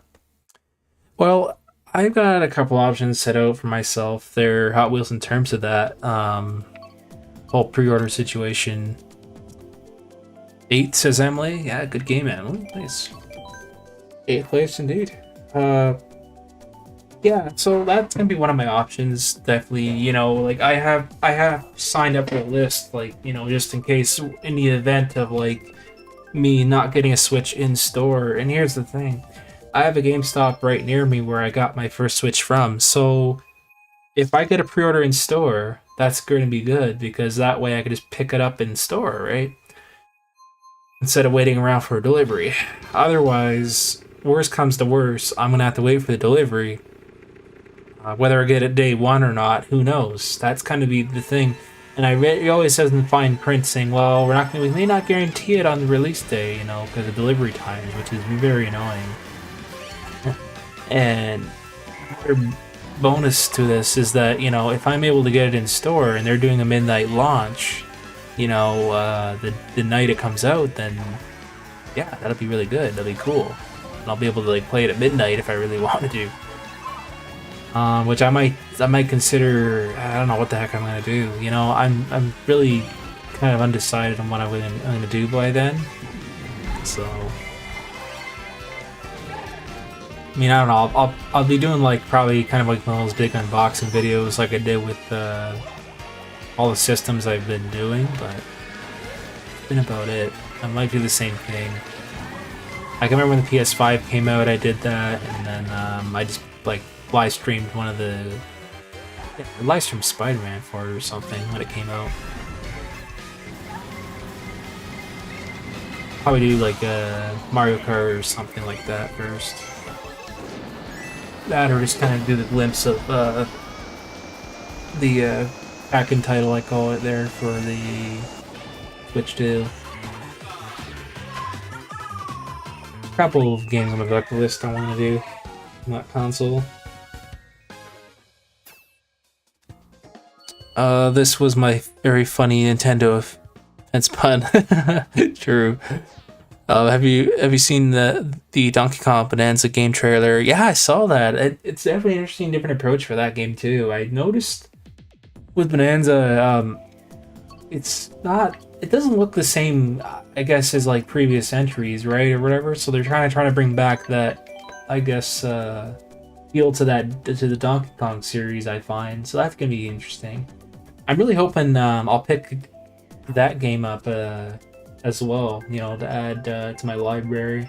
Well, I've got a couple options set out for myself. They're Hot Wheels in terms of that whole pre-order situation. 8 says Emily. Yeah, good game, Emily. Nice. 8th place indeed. Yeah, so that's gonna be one of my options, definitely. You know, like I have signed up for a list, like, you know, just in case in the event of like me not getting a Switch in store. And here's the thing, I have a GameStop right near me where I got my first Switch from. So if I get a pre-order in store, that's going to be good because that way I could just pick it up in store, right? Instead of waiting around for a delivery. Otherwise, worst comes to worst, I'm going to have to wait for the delivery. Whether I get it day one or not, who knows? That's kind of be the thing. And it always says in the fine print saying, well, we may not guarantee it on the release day, you know, because of delivery times, which is very annoying. And another bonus to this is that, you know, if I'm able to get it in store and they're doing a midnight launch, you know, the night it comes out, then yeah, that'll be really good. That'll be cool. And I'll be able to like play it at midnight if I really wanted to. Which I might consider. I don't know what the heck I'm gonna do. You know, I'm really kind of undecided on what I'm gonna do by then. So, I mean, I don't know. I'll be doing like probably kind of like one of those big unboxing videos like I did with all the systems I've been doing, but that's been about it. I might do the same thing. I can remember when the PS5 came out, I did that, and then I just like live streamed one of the live streamed Spider-Man for it or something when it came out. Probably do like a Mario Kart or something like that first. That or just kind of do the glimpse of the back-end title, I call it there, for the Switch 2. A couple of games on my bucket list I want to do on that console. This was my very funny Nintendo offense pun. True. Have you seen the Donkey Kong Bonanza game trailer? Yeah, I saw that. It's definitely an interesting, different approach for that game too. I noticed with Bonanza, it doesn't look the same, I guess, as like previous entries, right, or whatever. So they're trying to bring back that, I guess, feel to the Donkey Kong series, I find. So that's gonna be interesting. I'm really hoping I'll pick that game up as well, you know, to add to my library.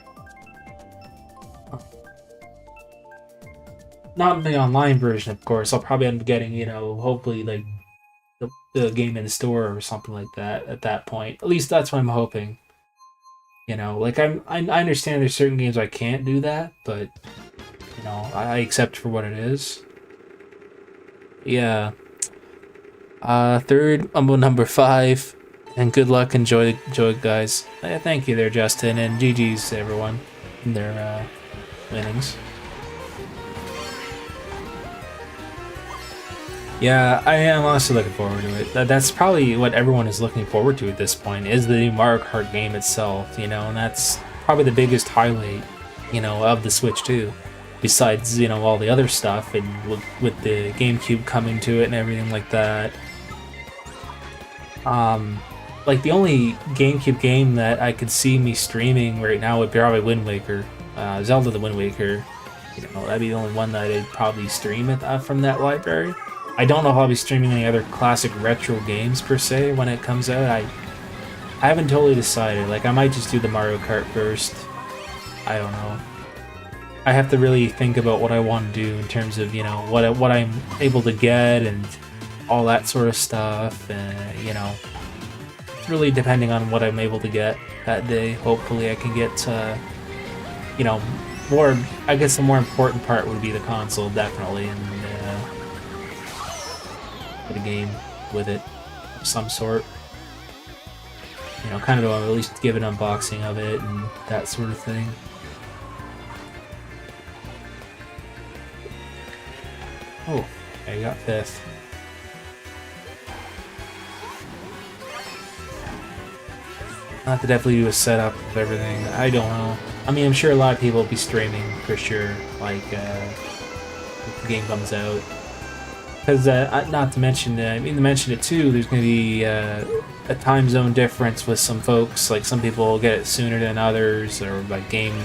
Not the online version, of course. I'll probably end up getting, you know, hopefully like the game in store or something like that at that point. At least that's what I'm hoping. You know, like I understand there's certain games I can't do that, but you know, I accept for what it is. Yeah. Third, number 5, and good luck, enjoy it, guys. Thank you there, Justin, and GG's to everyone in their winnings. Yeah, I am honestly looking forward to it. That's probably what everyone is looking forward to at this point, is the new Mario Kart game itself, you know, and that's probably the biggest highlight, you know, of the Switch 2. Besides, you know, all the other stuff, and with the GameCube coming to it and everything like that. Like the only GameCube game that I could see me streaming right now would be probably Wind Waker. Zelda the Wind Waker. You know, that'd be the only one that I'd probably stream it from that library. I don't know if I'll be streaming any other classic retro games per se when it comes out. I haven't totally decided. Like, I might just do the Mario Kart first. I don't know. I have to really think about what I want to do in terms of, you know, what I'm able to get and all that sort of stuff. You know, it's really depending on what I'm able to get that day. Hopefully I can get, you know, more. I guess the more important part would be the console, definitely, and get a game with it of some sort. You know, kind of at least give an unboxing of it and that sort of thing. Oh, I got 5th. I'll have to definitely do a setup of everything. I don't know. I mean, I'm sure a lot of people will be streaming for sure, like, if the game comes out. Because, not to mention, I mean, to mention it too, there's going to be a time zone difference with some folks. Like, some people will get it sooner than others, or like game,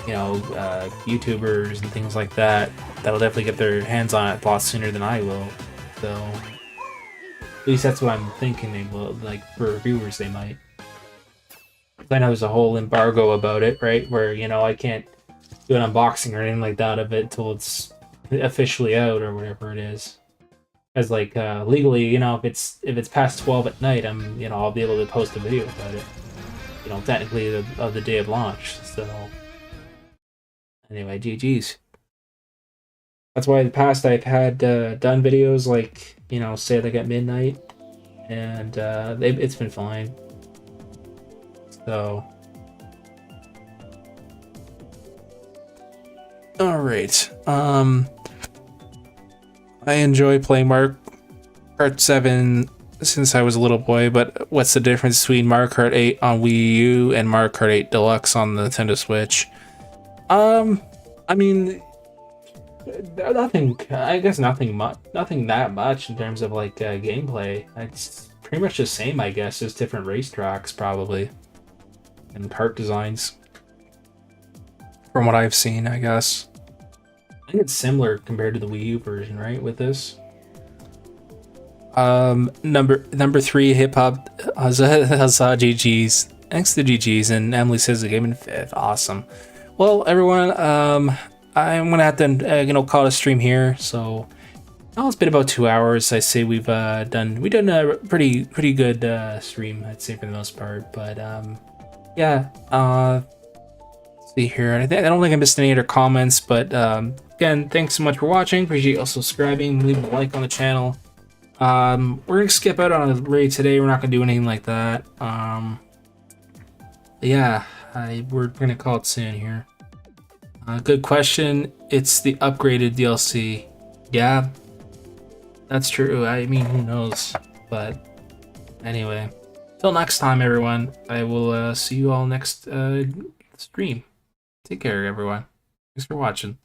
you know, YouTubers and things like that. That'll definitely get their hands on it a lot sooner than I will. So, at least that's what I'm thinking they will, like, for reviewers they might. I know there's a whole embargo about it, right? Where, you know, I can't do an unboxing or anything like that of it until it's officially out or whatever it is. As like legally, you know, if it's past 12 at night, I'll be able to post a video about it. You know, technically of the day of launch. So anyway, GG's. That's why in the past I've had done videos like, you know, say like at midnight, and it's been fine. So, all right. I enjoy playing Mario Kart 7 since I was a little boy, but what's the difference between Mario Kart 8 on Wii U and Mario Kart 8 Deluxe on the Nintendo Switch? I mean, nothing. I guess nothing that much in terms of like gameplay. It's pretty much the same, I guess, just different racetracks probably, and kart designs. From what I've seen, I guess. I think it's similar compared to the Wii U version, right? With this. Number 3, hip hop. Huzzah, GG's. Thanks to GG's, and Emily says the game in 5th. Awesome. Well, everyone, I'm gonna have to call it a stream here. So, it's been about 2 hours. I say we've done a pretty good stream. I'd say for the most part. But yeah. Let's see here. I don't think I missed any other comments. But again, thanks so much for watching. Appreciate you all subscribing. Leave a like on the channel. We're gonna skip out on a raid today. We're not gonna do anything like that. Yeah, we're gonna call it soon here. Good question. It's the upgraded DLC. Yeah, that's true. I mean, who knows? But anyway, till next time, everyone. I will see you all next stream. Take care, everyone. Thanks for watching.